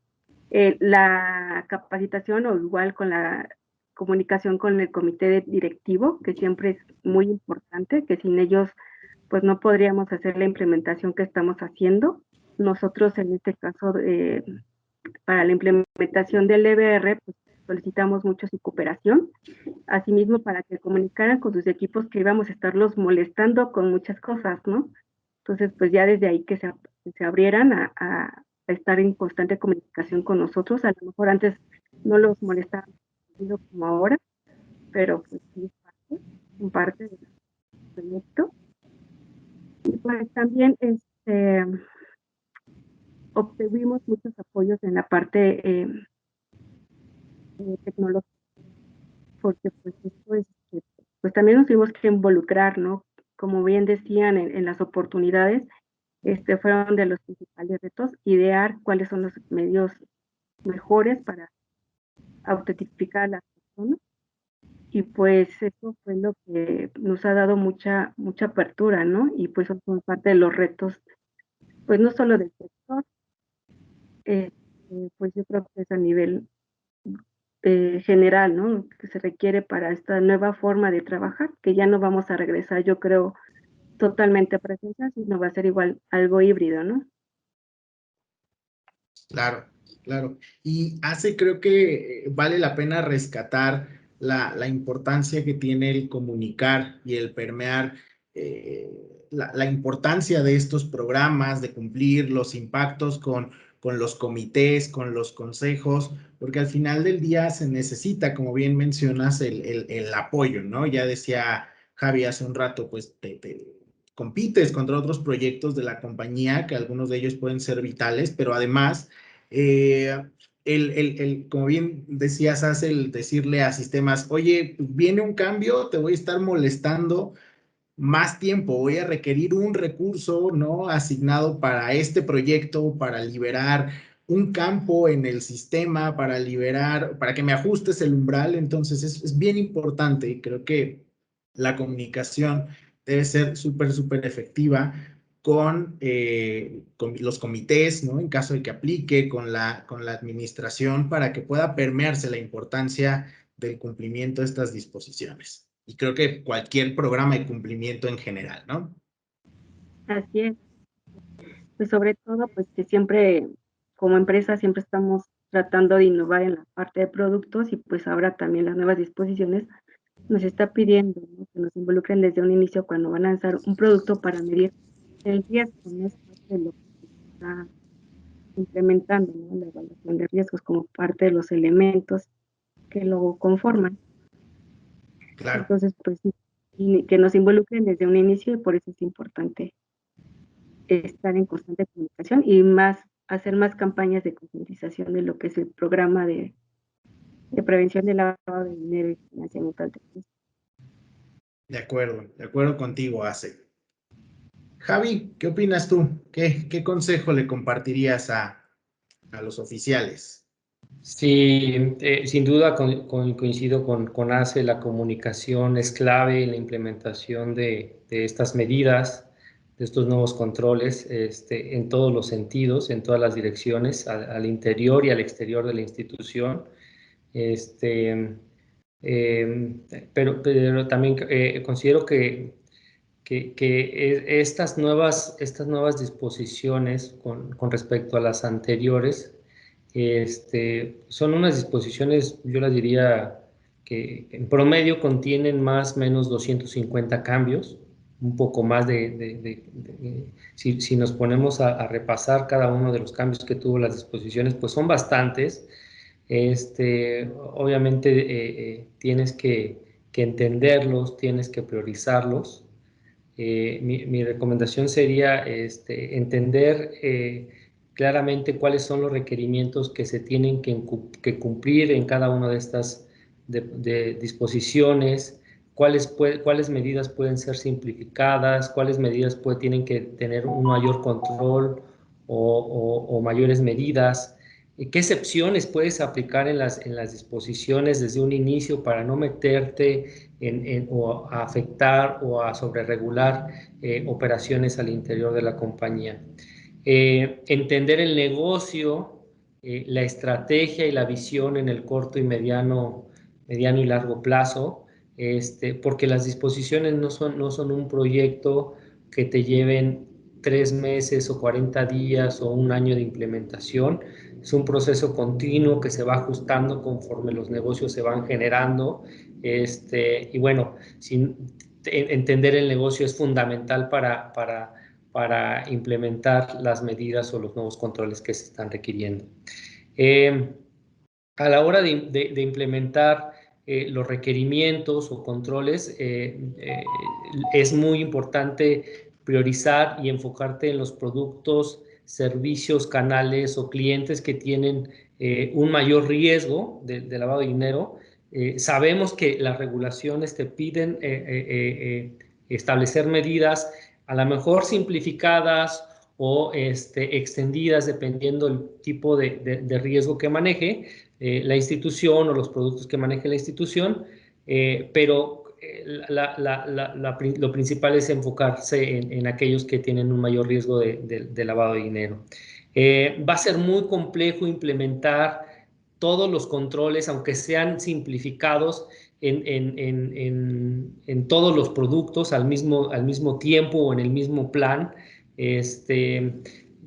La capacitación o igual con la comunicación con el comité directivo, que siempre es muy importante, que sin ellos pues no podríamos hacer la implementación que estamos haciendo. Nosotros en este caso, para la implementación del EBR, pues solicitamos mucho su cooperación, asimismo para que comunicaran con sus equipos que íbamos a estarlos molestando con muchas cosas, ¿no? Entonces, pues ya desde ahí que se abrieran a estar en constante comunicación con nosotros. A lo mejor antes no los molestaban como ahora, pero pues sí es parte del proyecto. Y pues también obtuvimos muchos apoyos en la parte tecnológica, porque pues esto es, pues también nos tuvimos que involucrar, ¿no? Como bien decían en las oportunidades, fueron de los principales retos, idear cuáles son los medios mejores para autentificar a las personas. Y pues eso fue lo que nos ha dado mucha apertura, ¿no? Y pues son parte de los retos, pues no solo del sector, pues yo creo que es a nivel general, ¿no? Que se requiere para esta nueva forma de trabajar, que ya no vamos a regresar, yo creo, totalmente presencial, sino va a ser igual algo híbrido, ¿no? Claro, claro. Y creo que vale la pena rescatar la importancia que tiene el comunicar y el permear, la importancia de estos programas, de cumplir los impactos con los comités, con los consejos, porque al final del día se necesita, como bien mencionas, el apoyo, ¿no? Ya decía Javi hace un rato, pues te compites contra otros proyectos de la compañía, que algunos de ellos pueden ser vitales, pero además, como bien decías, hace el decirle a sistemas, oye, viene un cambio, te voy a estar molestando más tiempo, voy a requerir un recurso, ¿no? Asignado para este proyecto, para liberar un campo en el sistema, para que me ajustes el umbral. Entonces es bien importante y creo que la comunicación debe ser súper efectiva con los comités, ¿no? En caso de que aplique, con la administración, para que pueda permearse la importancia del cumplimiento de estas disposiciones. Y creo que cualquier programa de cumplimiento en general, ¿no? Así es. Pues sobre todo, pues que siempre, como empresa, siempre estamos tratando de innovar en la parte de productos y pues ahora también las nuevas disposiciones nos está pidiendo, ¿no?, que nos involucren desde un inicio cuando van a lanzar un producto para medir el riesgo, ¿no? Es parte de lo que se está implementando, ¿no?, la evaluación de riesgos como parte de los elementos que lo conforman. Claro. Entonces, pues, y que nos involucren desde un inicio, y por eso es importante estar en constante comunicación y hacer más campañas de concientización de lo que es el programa de prevención del lavado de dinero y financiamiento al terrorismo. De acuerdo contigo, Ace. Javi, ¿qué opinas tú? ¿Qué consejo le compartirías a los oficiales? Sí, sin duda coincido con Ace, la comunicación es clave en la implementación de estas medidas, de estos nuevos controles, en todos los sentidos, en todas las direcciones, al interior y al exterior de la institución. Pero también considero que estas nuevas disposiciones con respecto a las anteriores, son unas disposiciones, yo las diría, que en promedio contienen más o menos 250 cambios, un poco más si nos ponemos a repasar cada uno de los cambios que tuvo las disposiciones, pues son bastantes. Obviamente tienes que entenderlos, tienes que priorizarlos. Mi recomendación sería entender claramente cuáles son los requerimientos que se tienen que cumplir en cada una de estas disposiciones, cuáles medidas pueden ser simplificadas, cuáles medidas tienen que tener un mayor control o mayores medidas. ¿Qué excepciones puedes aplicar en las disposiciones desde un inicio para no meterte o a afectar o a sobreregular operaciones al interior de la compañía? Entender el negocio, la estrategia y la visión en el corto y mediano y largo plazo, porque las disposiciones no son un proyecto que te lleven 3 meses o 40 días o un año de implementación. Es un proceso continuo que se va ajustando conforme los negocios se van generando. Y bueno, entender el negocio es fundamental para implementar las medidas o los nuevos controles que se están requiriendo. A la hora de implementar los requerimientos o controles, es muy importante priorizar y enfocarte en los productos, servicios, canales o clientes que tienen un mayor riesgo de lavado de dinero. Sabemos que las regulaciones te piden establecer medidas, a lo mejor simplificadas o extendidas dependiendo del tipo de riesgo que maneje la institución o los productos que maneje la institución, pero lo principal es enfocarse en aquellos que tienen un mayor riesgo de lavado de dinero. Va a ser muy complejo implementar todos los controles, aunque sean simplificados en todos los productos al mismo tiempo o en el mismo plan.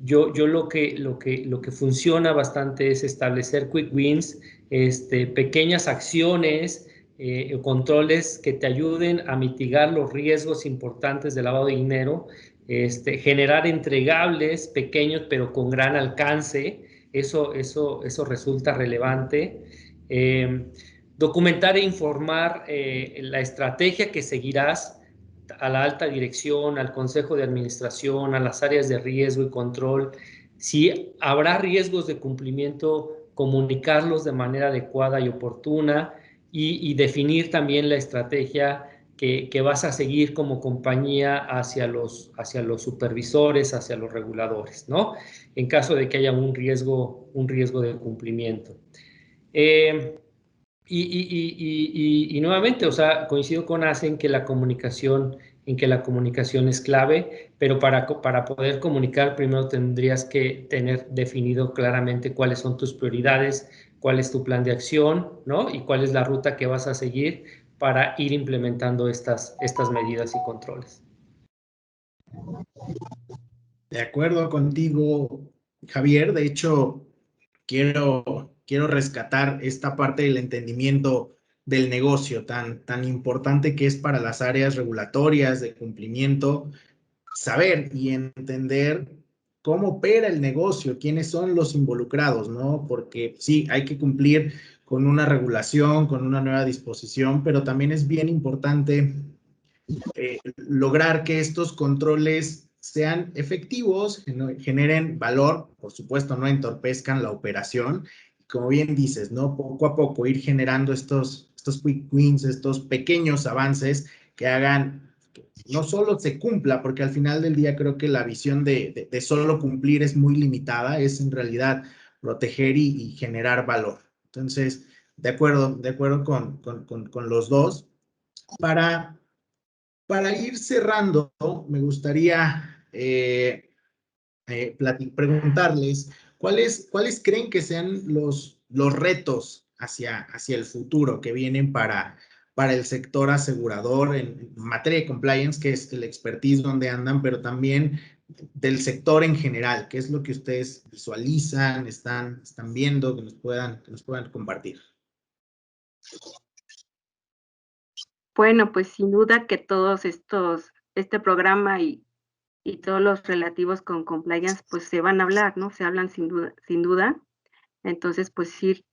Yo lo que funciona bastante es establecer quick wins, pequeñas acciones, controles que te ayuden a mitigar los riesgos importantes de lavado de dinero, generar entregables pequeños pero con gran alcance. Eso resulta relevante. Documentar e informar la estrategia que seguirás a la alta dirección, al consejo de administración, a las áreas de riesgo y control. Si habrá riesgos de cumplimiento, comunicarlos de manera adecuada y oportuna y definir también la estrategia que vas a seguir como compañía hacia los supervisores, hacia los reguladores, ¿no? En caso de que haya un riesgo de cumplimiento. Y nuevamente, o sea, coincido con Ace en que la comunicación es clave, pero para poder comunicar primero tendrías que tener definido claramente cuáles son tus prioridades, cuál es tu plan de acción, ¿no? Y cuál es la ruta que vas a seguir para ir implementando estas medidas y controles. De acuerdo contigo, Javier. De hecho, quiero rescatar esta parte del entendimiento del negocio, tan importante que es para las áreas regulatorias de cumplimiento, saber y entender cómo opera el negocio, quiénes son los involucrados, ¿no? Porque sí, hay que cumplir con una regulación, con una nueva disposición, pero también es bien importante lograr que estos controles sean efectivos, generen valor, por supuesto, no entorpezcan la operación. Como bien dices, ¿no? Poco a poco ir generando estos quick wins, estos pequeños avances que hagan que no solo se cumpla, porque al final del día creo que la visión de solo cumplir es muy limitada, es en realidad proteger y generar valor. Entonces, de acuerdo con los dos. Para ir cerrando, me gustaría preguntarles cuáles creen que sean los retos hacia el futuro que vienen para el sector asegurador en materia de compliance, que es el expertise donde andan, pero también del sector en general. ¿Qué es lo que ustedes visualizan, están viendo, que nos puedan compartir? Bueno, pues sin duda que este programa y todos los relativos con compliance, pues se van a hablar, ¿no? Se hablan sin duda. Entonces, pues ir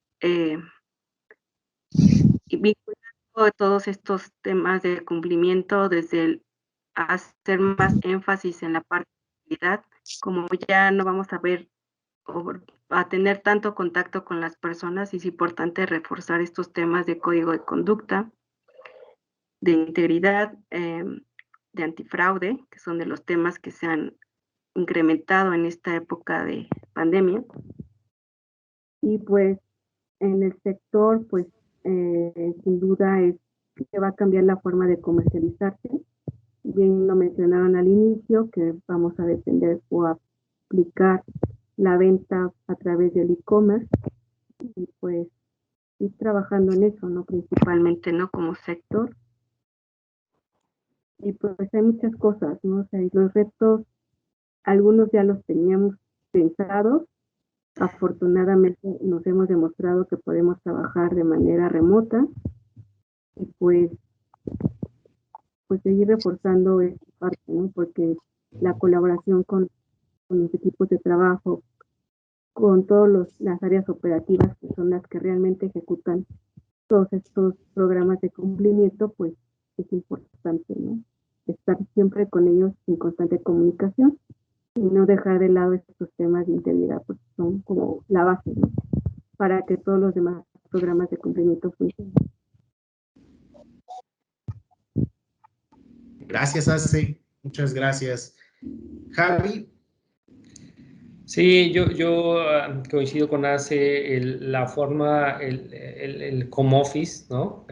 vinculando todos estos temas de cumplimiento desde hacer más énfasis en la parte de calidad, como ya no vamos a ver o a tener tanto contacto con las personas, es importante reforzar estos temas de código de conducta, de integridad, de antifraude, que son de los temas que se han incrementado en esta época de pandemia. Y pues en el sector, pues sin duda es que va a cambiar la forma de comercializarse. Bien lo mencionaron al inicio, que vamos a depender o aplicar la venta a través del e-commerce y pues ir trabajando en eso, ¿no? Principalmente, ¿no? Como sector. Y pues hay muchas cosas, ¿no? O sea, y los retos, algunos ya los teníamos pensados. Afortunadamente nos hemos demostrado que podemos trabajar de manera remota y pues seguir reforzando esta parte, ¿no? Porque la colaboración con los equipos de trabajo, con todas las áreas operativas que son las que realmente ejecutan todos estos programas de cumplimiento, pues es importante, ¿no? Estar siempre con ellos en constante comunicación y no dejar de lado estos temas de integridad, porque son como la base, ¿no? Para que todos los demás programas de cumplimiento funcionen. Gracias, Ace. Muchas gracias. Javi. Sí, yo coincido con Ace, la forma, el home office, ¿no?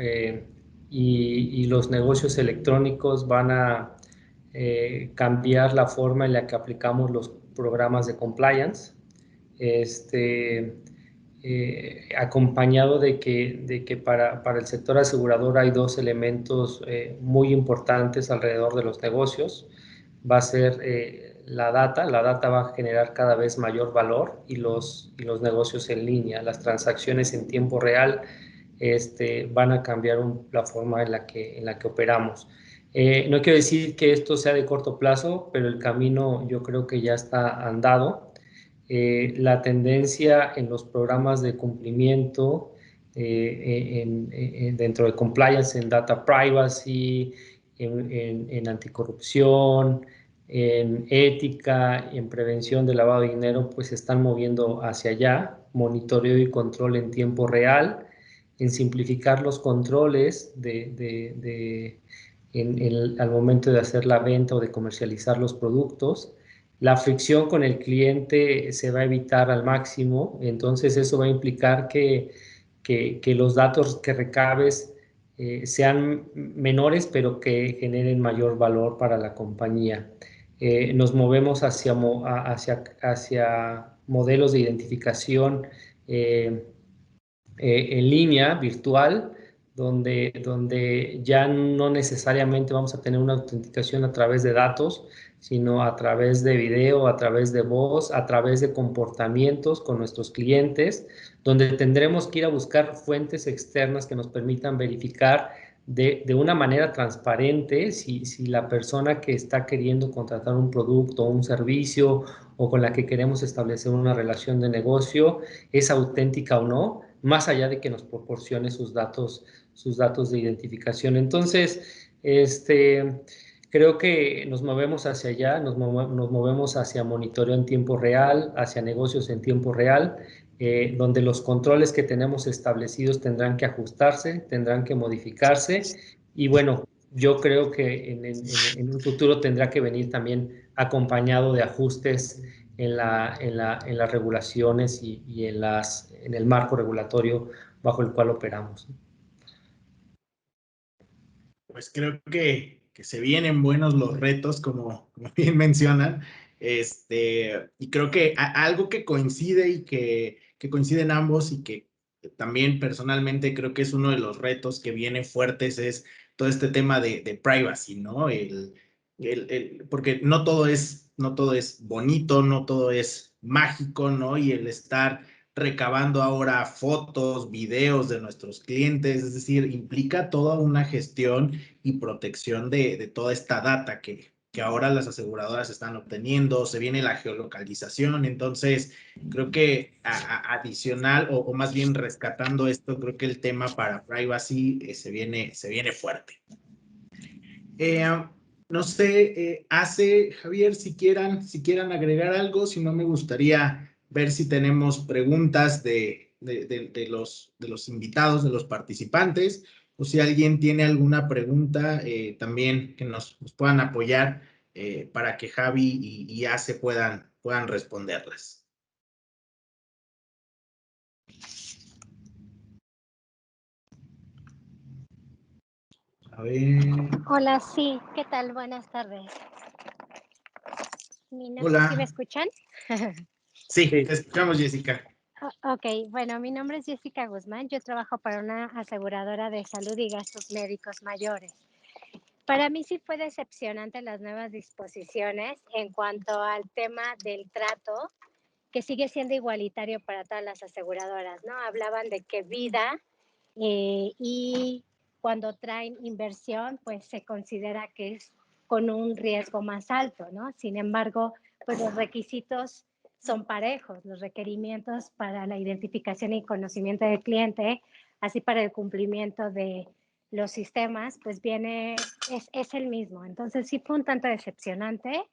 Y los negocios electrónicos van a cambiar la forma en la que aplicamos los programas de compliance, acompañado de que para el sector asegurador hay dos elementos muy importantes alrededor de los negocios. Va a ser la data va a generar cada vez mayor valor y los negocios en línea, las transacciones en tiempo real van a cambiar la forma en la que operamos. No quiero decir que esto sea de corto plazo, pero el camino yo creo que ya está andado. La tendencia en los programas de cumplimiento dentro de compliance, en data privacy, en anticorrupción, en ética, en prevención de lavado de dinero, pues se están moviendo hacia allá, monitoreo y control en tiempo real, en simplificar los controles al momento de hacer la venta o de comercializar los productos. La fricción con el cliente se va a evitar al máximo, entonces eso va a implicar que los datos que recabes sean menores, pero que generen mayor valor para la compañía. Nos movemos hacia modelos de identificación en línea, virtual, donde ya no necesariamente vamos a tener una autenticación a través de datos, sino a través de video, a través de voz, a través de comportamientos con nuestros clientes, donde tendremos que ir a buscar fuentes externas que nos permitan verificar de una manera transparente si la persona que está queriendo contratar un producto o un servicio o con la que queremos establecer una relación de negocio es auténtica o no, más allá de que nos proporcione sus datos de identificación. Entonces, creo que nos movemos hacia allá, nos movemos hacia monitoreo en tiempo real, hacia negocios en tiempo real, donde los controles que tenemos establecidos tendrán que ajustarse, tendrán que modificarse y bueno, yo creo que en un futuro tendrá que venir también acompañado de ajustes en las regulaciones y en el marco regulatorio bajo el cual operamos. Pues creo que se vienen buenos los retos, como bien mencionan, y creo que algo que coincide y que coinciden ambos y que también personalmente creo que es uno de los retos que viene fuertes es todo este tema de privacy, ¿no? Porque no todo es bonito, no todo es mágico, ¿no? Y el estar recabando ahora fotos, videos de nuestros clientes, es decir, implica toda una gestión y protección de toda esta data que ahora las aseguradoras están obteniendo, se viene la geolocalización, entonces creo que adicional o más bien rescatando esto, creo que el tema para privacy se viene fuerte. No sé, Javier, si quieran agregar algo, si no me gustaría ver si tenemos preguntas de los invitados, de los participantes, o si alguien tiene alguna pregunta, también que nos puedan apoyar para que Javi y Ace puedan responderlas. A ver. Hola, sí, ¿qué tal? Buenas tardes. Hola. ¿Sí me escuchan? Sí, te escuchamos, Jessica. Ok, bueno, mi nombre es Jessica Guzmán. Yo trabajo para una aseguradora de salud y gastos médicos mayores. Para mí sí fue decepcionante las nuevas disposiciones en cuanto al tema del trato, que sigue siendo igualitario para todas las aseguradoras, ¿no? Hablaban de que vida y cuando traen inversión, pues se considera que es con un riesgo más alto, ¿no? Sin embargo, pues los requisitos son parejos, los requerimientos para la identificación y conocimiento del cliente, así para el cumplimiento de los sistemas, pues es el mismo. Entonces sí fue un tanto decepcionante.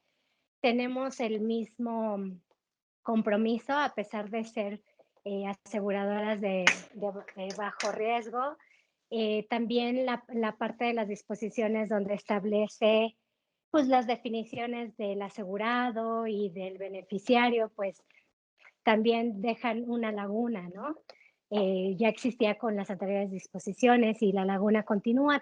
Tenemos el mismo compromiso a pesar de ser aseguradoras de bajo riesgo. También la parte de las disposiciones donde establece pues las definiciones del asegurado y del beneficiario, pues también dejan una laguna, ¿no? Ya existía con las anteriores disposiciones y la laguna continúa.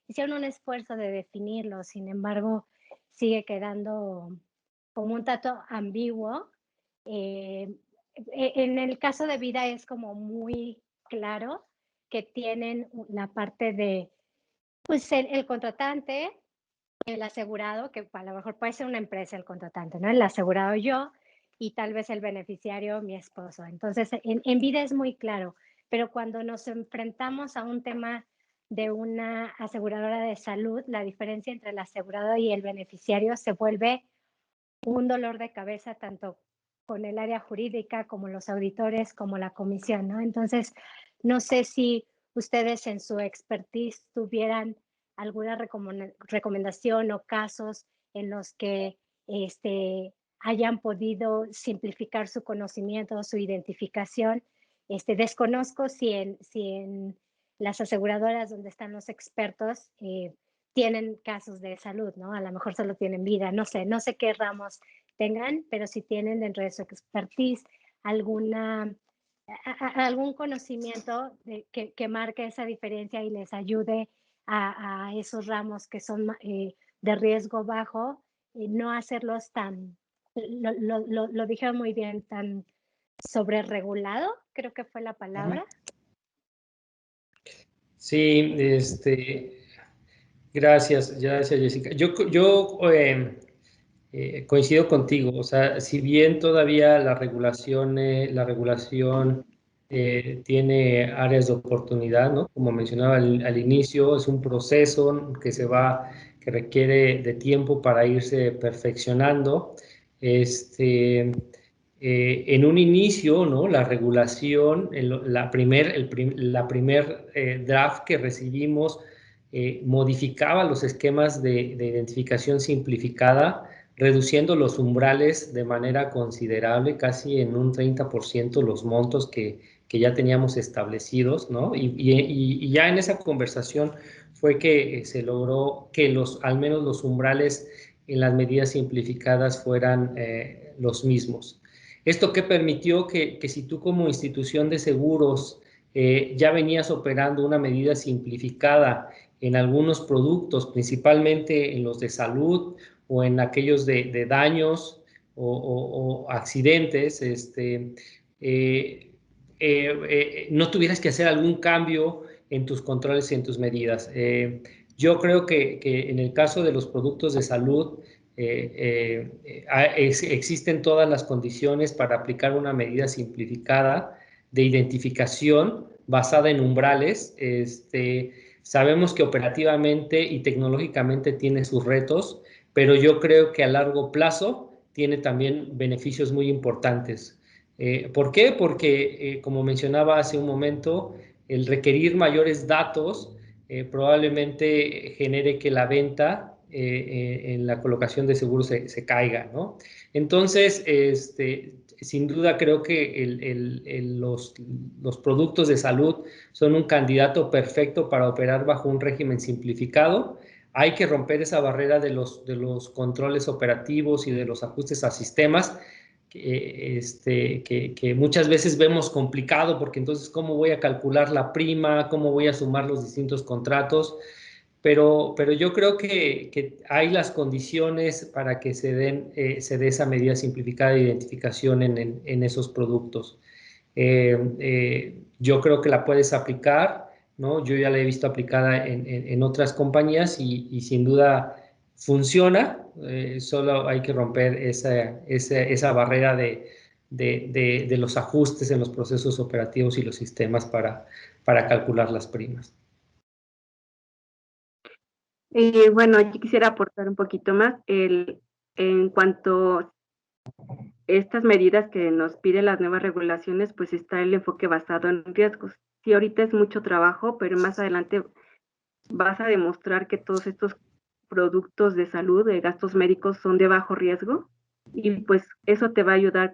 Hicieron un esfuerzo de definirlo, sin embargo, sigue quedando como un tanto ambiguo. En el caso de vida es como muy claro que tienen la parte de, pues el contratante, el asegurado, que a lo mejor puede ser una empresa el contratante, ¿no? El asegurado yo y tal vez el beneficiario mi esposo. Entonces, en vida es muy claro, pero cuando nos enfrentamos a un tema de una aseguradora de salud, la diferencia entre el asegurado y el beneficiario se vuelve un dolor de cabeza tanto con el área jurídica como los auditores, como la comisión, ¿no? Entonces, no sé si ustedes en su expertise tuvieran alguna recomendación o casos en los que hayan podido simplificar su conocimiento, su identificación. Desconozco si en las aseguradoras donde están los expertos tienen casos de salud, ¿no? A lo mejor solo tienen vida, no sé qué ramos tengan, pero si tienen dentro de su expertise algún conocimiento que marque esa diferencia y les ayude a esos ramos que son de riesgo bajo, no hacerlos tan, lo dijeron muy bien, tan sobreregulado, creo que fue la palabra. Sí, gracias Jessica. Yo coincido contigo, o sea, si bien todavía la regulación tiene áreas de oportunidad, ¿no? Como mencionaba al inicio, es un proceso que requiere de tiempo para irse perfeccionando. En un inicio, ¿no? La regulación, la primer draft que recibimos modificaba los esquemas de identificación simplificada, reduciendo los umbrales de manera considerable, casi en un 30% los montos que ya teníamos establecidos, ¿no? Y ya en esa conversación fue que se logró que al menos los umbrales en las medidas simplificadas fueran los mismos. ¿Esto qué permitió? Que si tú como institución de seguros ya venías operando una medida simplificada en algunos productos, principalmente en los de salud o en aquellos de daños o accidentes, no tuvieras que hacer algún cambio en tus controles y en tus medidas. Yo creo que en el caso de los productos de salud, existen todas las condiciones para aplicar una medida simplificada de identificación basada en umbrales. Sabemos que operativamente y tecnológicamente tiene sus retos, pero yo creo que a largo plazo tiene también beneficios muy importantes. ¿Por qué? Porque, como mencionaba hace un momento, el requerir mayores datos probablemente genere que la venta en la colocación de seguros se caiga, ¿no? Entonces, sin duda creo que los productos de salud son un candidato perfecto para operar bajo un régimen simplificado. Hay que romper esa barrera de los controles operativos y de los ajustes a sistemas que muchas veces vemos complicado, porque entonces, ¿cómo voy a calcular la prima? ¿Cómo voy a sumar los distintos contratos? Pero yo creo que hay las condiciones para que se dé esa medida simplificada de identificación en esos productos. Yo creo que la puedes aplicar, ¿no? Yo ya la he visto aplicada en otras compañías y sin duda funciona. Solo hay que romper esa barrera de los ajustes en los procesos operativos y los sistemas para calcular las primas. Bueno, yo quisiera aportar un poquito más en cuanto a estas medidas que nos piden las nuevas regulaciones, pues está el enfoque basado en riesgos. Sí, ahorita es mucho trabajo, pero más adelante vas a demostrar que todos estos productos de salud, de gastos médicos, son de bajo riesgo y pues eso te va a ayudar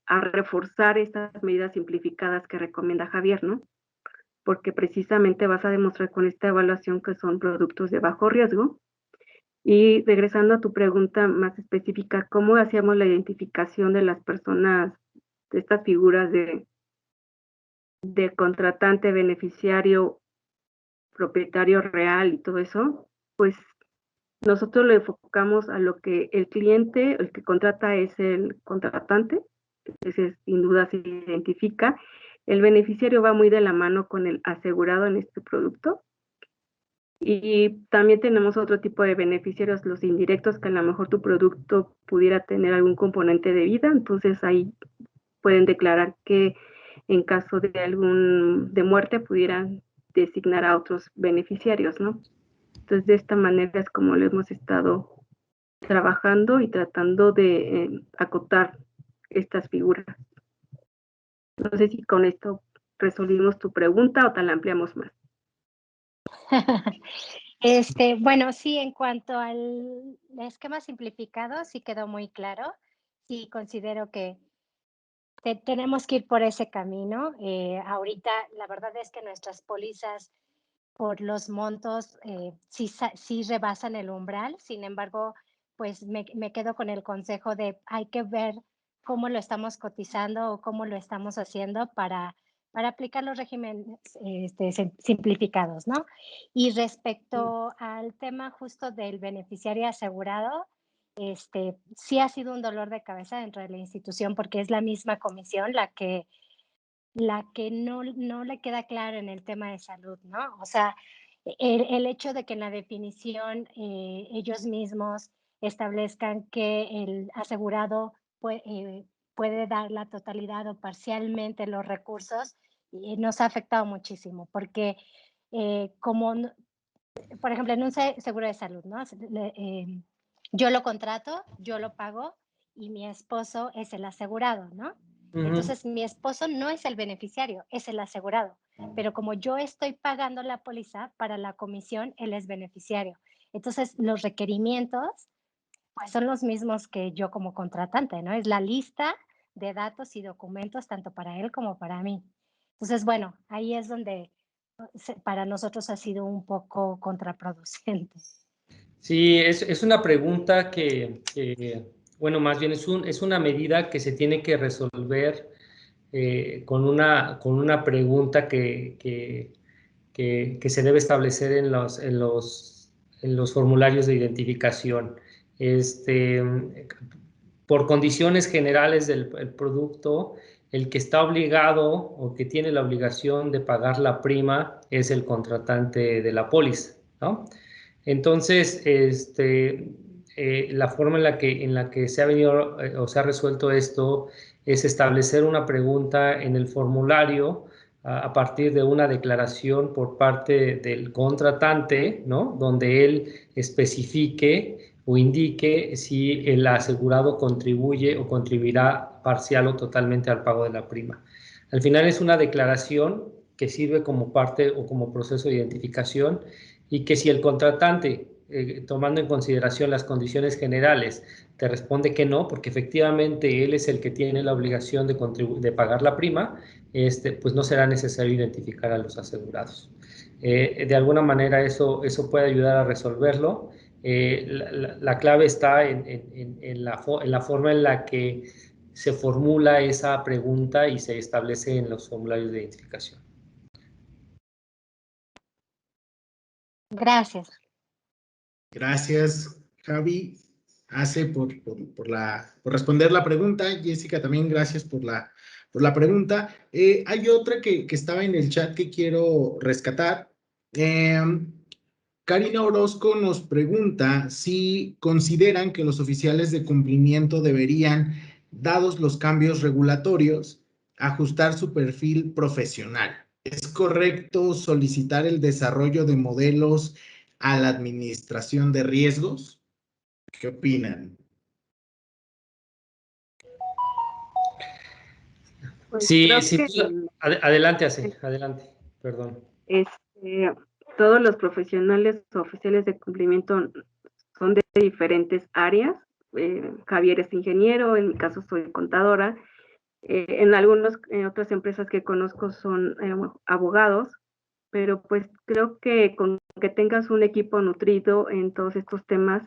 a reforzar estas medidas simplificadas que recomienda Javier, ¿no? Porque precisamente vas a demostrar con esta evaluación que son productos de bajo riesgo. Y regresando a tu pregunta más específica, ¿cómo hacíamos la identificación de las personas, de estas figuras de contratante, beneficiario, propietario real y todo eso? Pues nosotros lo enfocamos a lo que el cliente, el que contrata es el contratante, ese sin duda se identifica. El beneficiario va muy de la mano con el asegurado en este producto. Y también tenemos otro tipo de beneficiarios, los indirectos, que a lo mejor tu producto pudiera tener algún componente de vida, entonces ahí pueden declarar que en caso de muerte pudieran designar a otros beneficiarios, ¿no? Entonces de esta manera es como lo hemos estado trabajando y tratando de acotar estas figuras. No sé si con esto resolvimos tu pregunta o tal ampliamos más. Bueno, sí, en cuanto al esquema simplificado, sí quedó muy claro. Sí, considero que tenemos que ir por ese camino. Ahorita, la verdad es que nuestras pólizas por los montos sí rebasan el umbral. Sin embargo, pues me quedo con el consejo de hay que ver cómo lo estamos cotizando o cómo lo estamos haciendo para aplicar los regímenes simplificados, ¿no? Y respecto al tema justo del beneficiario asegurado, sí ha sido un dolor de cabeza dentro de la institución porque es la misma comisión la que no le queda claro en el tema de salud, ¿no? O sea, el hecho de que en la definición ellos mismos establezcan que el asegurado puede dar la totalidad o parcialmente los recursos, y nos ha afectado muchísimo, porque por ejemplo, en un seguro de salud, ¿no? Yo lo contrato, yo lo pago y mi esposo es el asegurado, ¿no? Entonces, mi esposo no es el beneficiario, es el asegurado. Pero como yo estoy pagando la póliza para la comisión, él es beneficiario. Entonces, los requerimientos pues, son los mismos que yo como contratante, ¿no? Es la lista de datos y documentos tanto para él como para mí. Entonces, bueno, ahí es donde para nosotros ha sido un poco contraproducente. Sí, es una pregunta bueno, más bien es una medida que se tiene que resolver con una pregunta que se debe establecer en los formularios de identificación. Por condiciones generales del producto, el que está obligado o que tiene la obligación de pagar la prima es el contratante de la póliza, ¿no? Entonces, la forma en la que se ha venido o se ha resuelto esto es establecer una pregunta en el formulario a partir de una declaración por parte del contratante, ¿no? Donde él especifique o indique si el asegurado contribuye o contribuirá parcial o totalmente al pago de la prima. Al final es una declaración que sirve como parte o como proceso de identificación, y que si el contratante, tomando en consideración las condiciones generales, te responde que no, porque efectivamente él es el que tiene la obligación de pagar la prima, pues no será necesario identificar a los asegurados. De alguna manera eso puede ayudar a resolverlo. La clave está en la forma en la que se formula esa pregunta y se establece en los formularios de identificación. Gracias. Gracias, Javi, por responder la pregunta. Jessica, también gracias por la pregunta. Hay otra que estaba en el chat que quiero rescatar. Karina Orozco nos pregunta si consideran que los oficiales de cumplimiento deberían, dados los cambios regulatorios, ajustar su perfil profesional. ¿Es correcto solicitar el desarrollo de modelos a la administración de riesgos? ¿Qué opinan? Pues Sí, creo sí, que adelante, perdón. Todos los profesionales o oficiales de cumplimiento son de diferentes áreas. Javier es ingeniero, en mi caso soy contadora. En otras empresas que conozco son abogados, pero pues creo que con que tengas un equipo nutrido en todos estos temas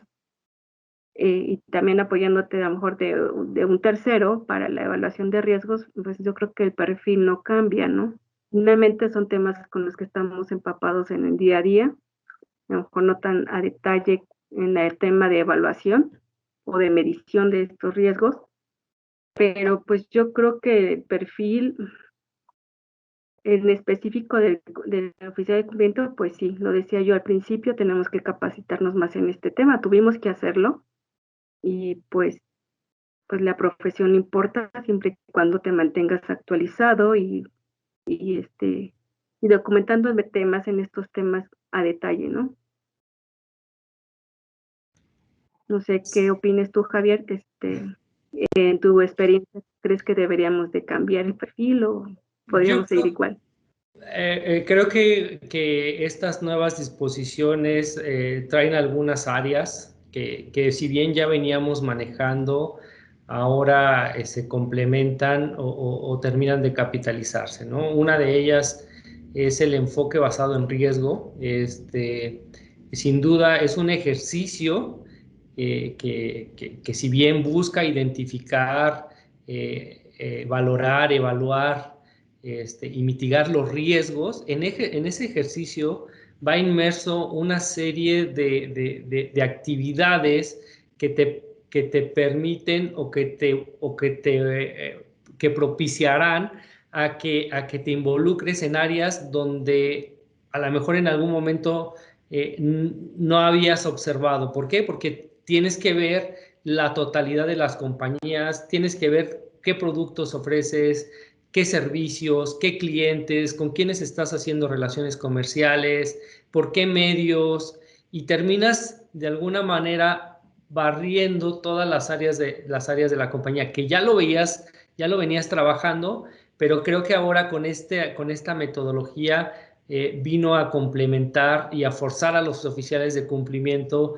y también apoyándote a lo mejor de un tercero para la evaluación de riesgos, pues yo creo que el perfil no cambia, ¿no? Finalmente son temas con los que estamos empapados en el día a día, a lo mejor no tan a detalle en el tema de evaluación o de medición de estos riesgos, pero pues yo creo que el perfil en específico del oficial de cumplimiento, pues sí, lo decía yo al principio, tenemos que capacitarnos más en este tema, tuvimos que hacerlo y pues la profesión importa siempre y cuando te mantengas actualizado y documentando temas en estos temas a detalle, ¿no? No sé qué opines tú, Javier, en tu experiencia, ¿crees que deberíamos de cambiar el perfil o podríamos seguir igual? Creo que estas nuevas disposiciones traen algunas áreas que si bien ya veníamos manejando, ahora se complementan o terminan de capitalizarse, ¿no? Una de ellas es el enfoque basado en riesgo. Sin duda es un ejercicio que si bien busca identificar, valorar, evaluar y mitigar los riesgos, en ese ejercicio va inmerso una serie de actividades que te permiten o que propiciarán a que te involucres en áreas donde a lo mejor en algún momento no habías observado. ¿Por qué? Porque tienes que ver la totalidad de las compañías, tienes que ver qué productos ofreces, qué servicios, qué clientes, con quiénes estás haciendo relaciones comerciales, por qué medios, y terminas de alguna manera barriendo todas las áreas de la compañía, que ya lo veías, ya lo venías trabajando, pero creo que ahora con esta metodología vino a complementar y a forzar a los oficiales de cumplimiento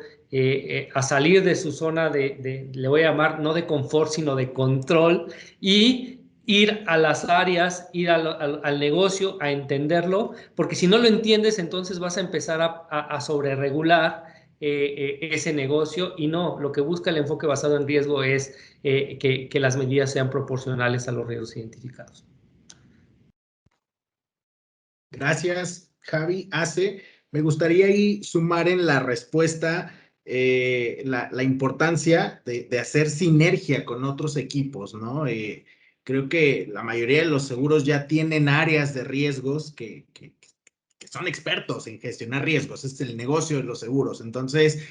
a salir de su zona le voy a llamar, no de confort, sino de control, y ir a las áreas, ir al negocio, a entenderlo, porque si no lo entiendes, entonces vas a empezar a sobreregular ese negocio, y no, lo que busca el enfoque basado en riesgo es que las medidas sean proporcionales a los riesgos identificados. Gracias, Javi. Ace, me gustaría ahí sumar en la respuesta la importancia de hacer sinergia con otros equipos, ¿no? Creo que la mayoría de los seguros ya tienen áreas de riesgos que son expertos en gestionar riesgos. Este es el negocio de los seguros. Entonces,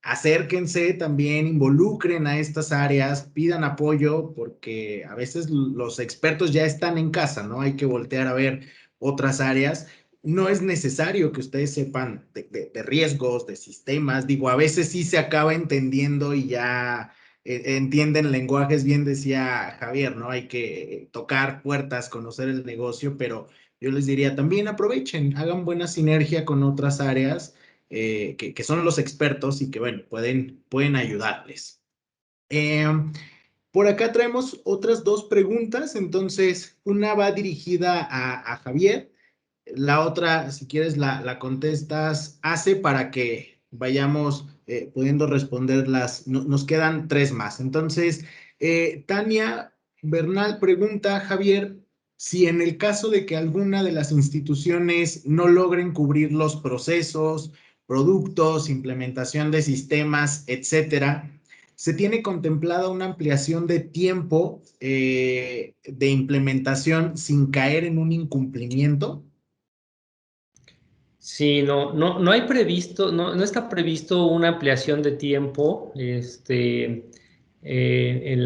acérquense también, involucren a estas áreas, pidan apoyo, porque a veces los expertos ya están en casa, ¿no? Hay que voltear a ver otras áreas. No es necesario que ustedes sepan de riesgos, de sistemas. Digo, a veces sí se acaba entendiendo y ya entienden lenguajes, bien decía Javier, ¿no? Hay que tocar puertas, conocer el negocio, pero yo les diría también aprovechen, hagan buena sinergia con otras áreas que son los expertos y que, bueno, pueden ayudarles. Por acá traemos otras dos preguntas, entonces una va dirigida a Javier, la otra, si quieres, la contestas, Ace, para que vayamos pudiendo responderlas. Nos quedan tres más. Entonces, Tania Bernal pregunta, Javier, si en el caso de que alguna de las instituciones no logren cubrir los procesos, productos, implementación de sistemas, etcétera, ¿se tiene contemplada una ampliación de tiempo de implementación sin caer en un incumplimiento? Sí, no hay previsto, no está previsto una ampliación de tiempo en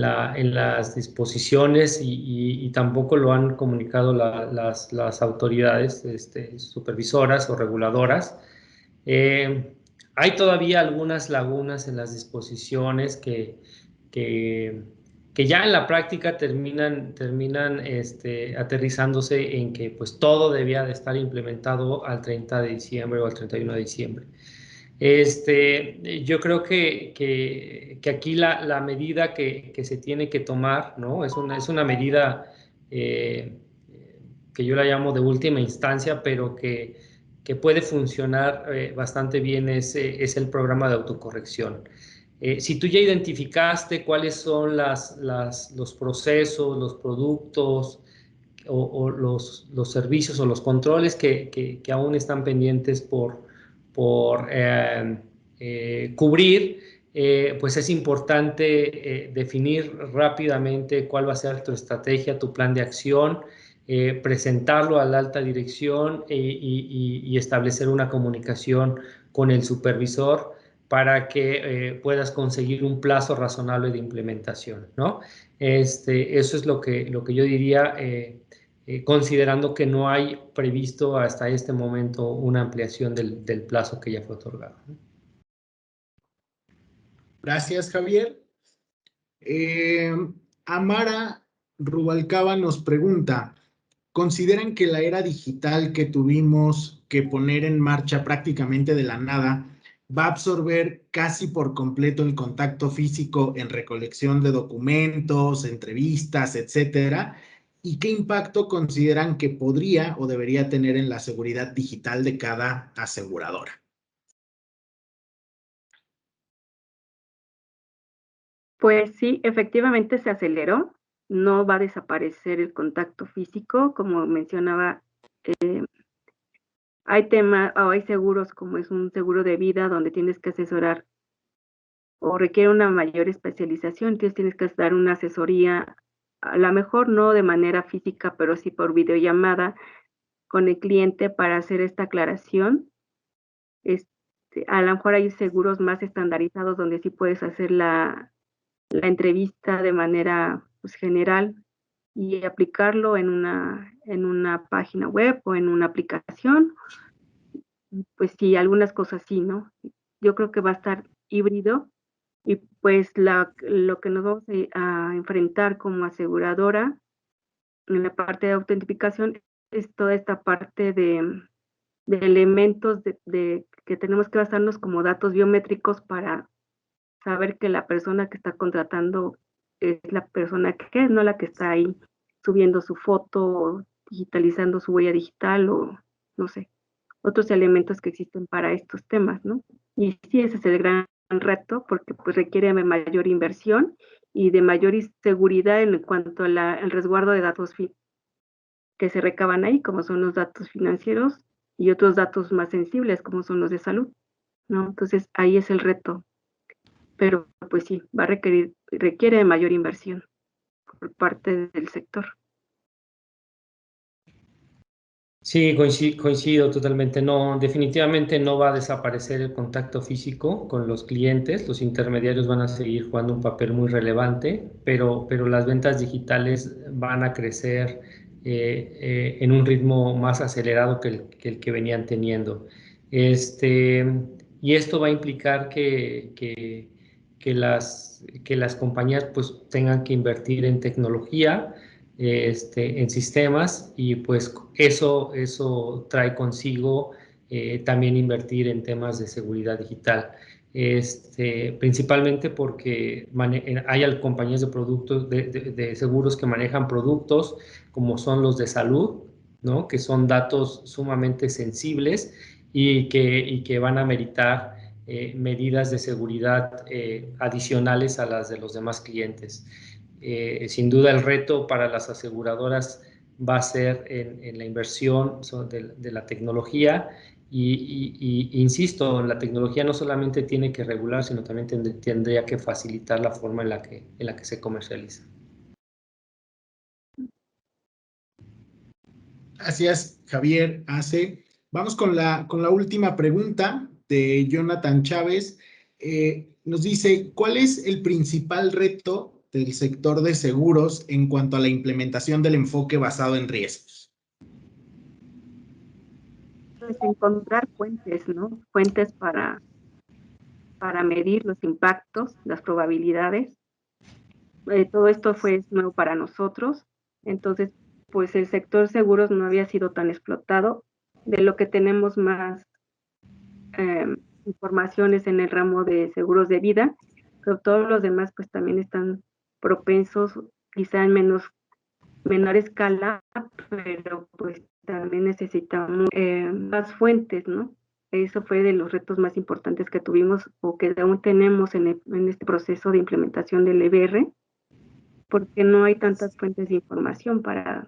las disposiciones, y tampoco lo han comunicado las autoridades supervisoras o reguladoras. Hay todavía algunas lagunas en las disposiciones que, que ya en la práctica terminan aterrizándose en que pues todo debía de estar implementado al 30 de diciembre o al 31 de diciembre. Yo creo que aquí la medida que se tiene que tomar, ¿no? Es una medida que yo la llamo de última instancia, pero que puede funcionar bastante bien, es el programa de autocorrección. Si tú ya identificaste cuáles son los procesos, los productos o los servicios o los controles que aún están pendientes por cubrir, pues es importante definir rápidamente cuál va a ser tu estrategia, tu plan de acción, presentarlo a la alta dirección y establecer una comunicación con el supervisor para que puedas conseguir un plazo razonable de implementación, ¿no? Eso es lo que yo diría, considerando que no hay previsto hasta este momento una ampliación del plazo que ya fue otorgado, ¿no? Gracias, Javier. Amara Rubalcaba nos pregunta, ¿consideran que la era digital que tuvimos que poner en marcha prácticamente de la nada va a absorber casi por completo el contacto físico en recolección de documentos, entrevistas, etcétera? ¿Y qué impacto consideran que podría o debería tener en la seguridad digital de cada aseguradora? Pues sí, efectivamente se aceleró. No va a desaparecer el contacto físico, como mencionaba. Hay temas o hay seguros, como es un seguro de vida, donde tienes que asesorar o requiere una mayor especialización, entonces tienes que dar una asesoría, a lo mejor no de manera física, pero sí por videollamada con el cliente para hacer esta aclaración. a lo mejor hay seguros más estandarizados donde sí puedes hacer la entrevista de manera pues, general y aplicarlo en una página web o en una aplicación. Pues sí, algunas cosas sí, ¿no? Yo creo que va a estar híbrido y pues lo que nos vamos a enfrentar como aseguradora en la parte de autentificación es toda esta parte de elementos que tenemos que basarnos como datos biométricos para saber que la persona que está contratando es la persona que es, no la que está ahí subiendo su foto o digitalizando su huella digital o no sé, otros elementos que existen para estos temas, ¿no? Y sí, ese es el gran reto porque pues requiere de mayor inversión y de mayor seguridad en cuanto al resguardo de datos que se recaban ahí, como son los datos financieros y otros datos más sensibles, como son los de salud, ¿no? Entonces, ahí es el reto. Pero, pues sí, requiere de mayor inversión por parte del sector. Sí, coincido totalmente. No, definitivamente no va a desaparecer el contacto físico con los clientes. Los intermediarios van a seguir jugando un papel muy relevante, pero las ventas digitales van a crecer en un ritmo más acelerado que el que venían teniendo. Y esto va a implicar que las compañías pues tengan que invertir en tecnología, en sistemas, y pues eso trae consigo también invertir en temas de seguridad digital. Principalmente porque hay compañías de productos, de seguros que manejan productos como son los de salud, ¿no? Que son datos sumamente sensibles y que van a meritar medidas de seguridad adicionales a las de los demás clientes. Sin duda el reto para las aseguradoras va a ser en la inversión de la tecnología y insisto, la tecnología no solamente tiene que regular, sino también tendría que facilitar la forma en la que se comercializa. Gracias, Javier Ace. Vamos con la última pregunta de Jonathan Chávez. Nos dice, ¿cuál es el principal reto del sector de seguros en cuanto a la implementación del enfoque basado en riesgos? Pues encontrar fuentes, ¿no? Fuentes para medir los impactos, las probabilidades. Todo esto fue nuevo para nosotros. Entonces, pues el sector seguros no había sido tan explotado. De lo que tenemos más informaciones en el ramo de seguros de vida, pero todos los demás pues también están propensos, quizá en menor escala, pero pues también necesitamos más fuentes, ¿no? Eso fue de los retos más importantes que tuvimos o que aún tenemos en este proceso de implementación del EBR, porque no hay tantas fuentes de información para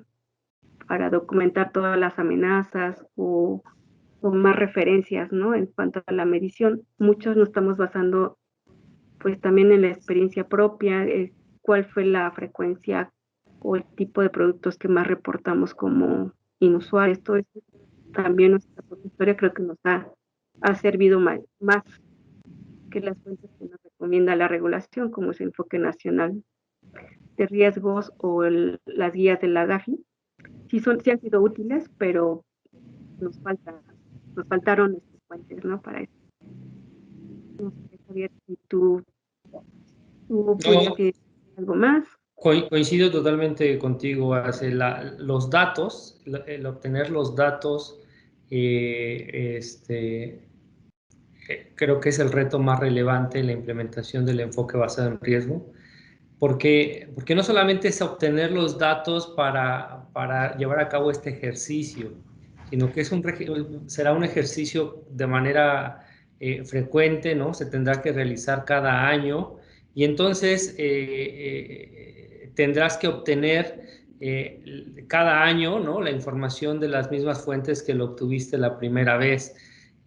documentar todas las amenazas o más referencias, ¿no? En cuanto a la medición, muchos nos estamos basando pues también en la experiencia propia, cuál fue la frecuencia o el tipo de productos que más reportamos como inusuales. Todo esto también nuestra consultoría creo que nos ha servido más que las fuentes que nos recomienda la regulación, como es el Enfoque Nacional de Riesgos o las guías de la GAFI. Sí han sido útiles, pero nos faltaron estas fuentes, ¿no? Para eso. No sé, Javier, si tú puedes decir algo más. Coincido totalmente contigo, los datos, el obtener los datos, creo que es el reto más relevante en la implementación del enfoque basado en riesgo, porque no solamente es obtener los datos para llevar a cabo este ejercicio, sino que será un ejercicio de manera frecuente, ¿no? Se tendrá que realizar cada año y entonces tendrás que obtener cada año, ¿no? La información de las mismas fuentes que lo obtuviste la primera vez.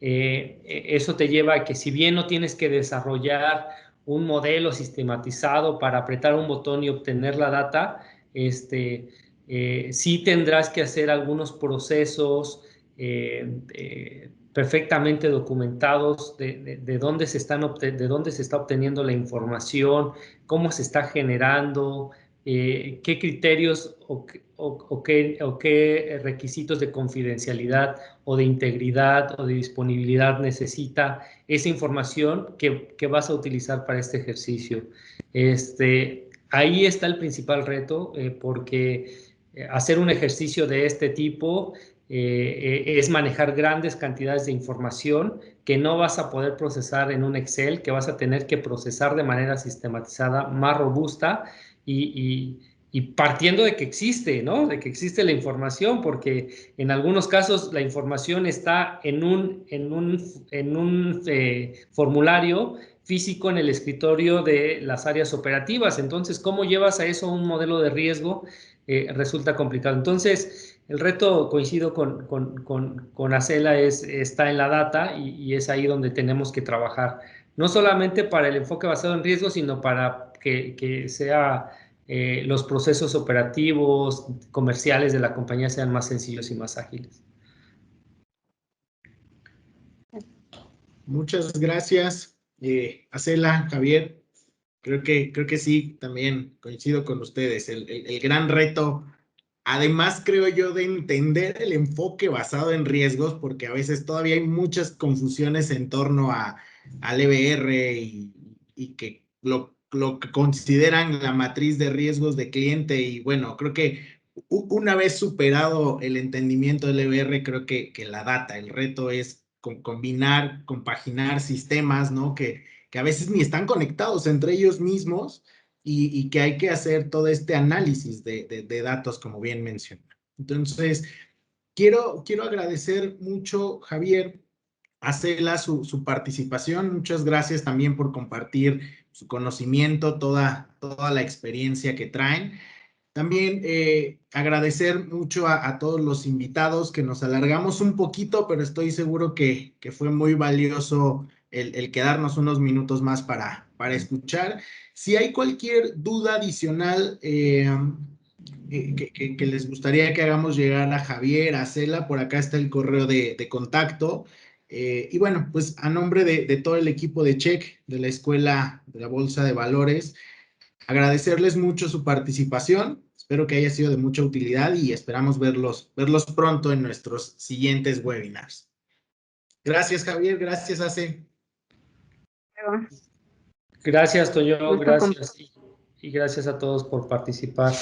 Eso te lleva a que si bien no tienes que desarrollar un modelo sistematizado para apretar un botón y obtener la data, sí tendrás que hacer algunos procesos perfectamente documentados de dónde se está obteniendo la información, cómo se está generando, qué criterios o qué requisitos de confidencialidad o de integridad o de disponibilidad necesita esa información que vas a utilizar para este ejercicio. Ahí está el principal reto, porque hacer un ejercicio de este tipo es manejar grandes cantidades de información que no vas a poder procesar en un Excel, que vas a tener que procesar de manera sistematizada, más robusta y partiendo de que existe, ¿no? De que existe la información, porque en algunos casos la información está en un formulario físico en el escritorio de las áreas operativas. Entonces, ¿cómo llevas a eso a un modelo de riesgo? Resulta complicado. Entonces, el reto, coincido con Acela, está en la data y es ahí donde tenemos que trabajar. No solamente para el enfoque basado en riesgo, sino para que sea los procesos operativos, comerciales de la compañía sean más sencillos y más ágiles. Muchas gracias, Acela, Javier. Creo que sí, también coincido con ustedes. El gran reto, además creo yo, de entender el enfoque basado en riesgos, porque a veces todavía hay muchas confusiones en torno al EBR y que lo que consideran la matriz de riesgos de cliente. Y bueno, creo que una vez superado el entendimiento del EBR, creo que la data, el reto es combinar, compaginar sistemas, ¿no? Que a veces ni están conectados entre ellos mismos y que hay que hacer todo este análisis de datos, como bien mencioné. Entonces, quiero agradecer mucho, Javier, a Cela su participación. Muchas gracias también por compartir su conocimiento, toda la experiencia que traen. También agradecer mucho a todos los invitados, que nos alargamos un poquito, pero estoy seguro que fue muy valioso el quedarnos unos minutos más para escuchar. Si hay cualquier duda adicional que les gustaría que hagamos llegar a Javier, a Cela, por acá está el correo de contacto. Y bueno, pues a nombre de todo el equipo de Check, de la Escuela de la Bolsa de Valores, agradecerles mucho su participación. Espero que haya sido de mucha utilidad y esperamos verlos pronto en nuestros siguientes webinars. Gracias, Javier. Gracias, Ace. Gracias, Toño. Gracias. Y gracias a todos por participar.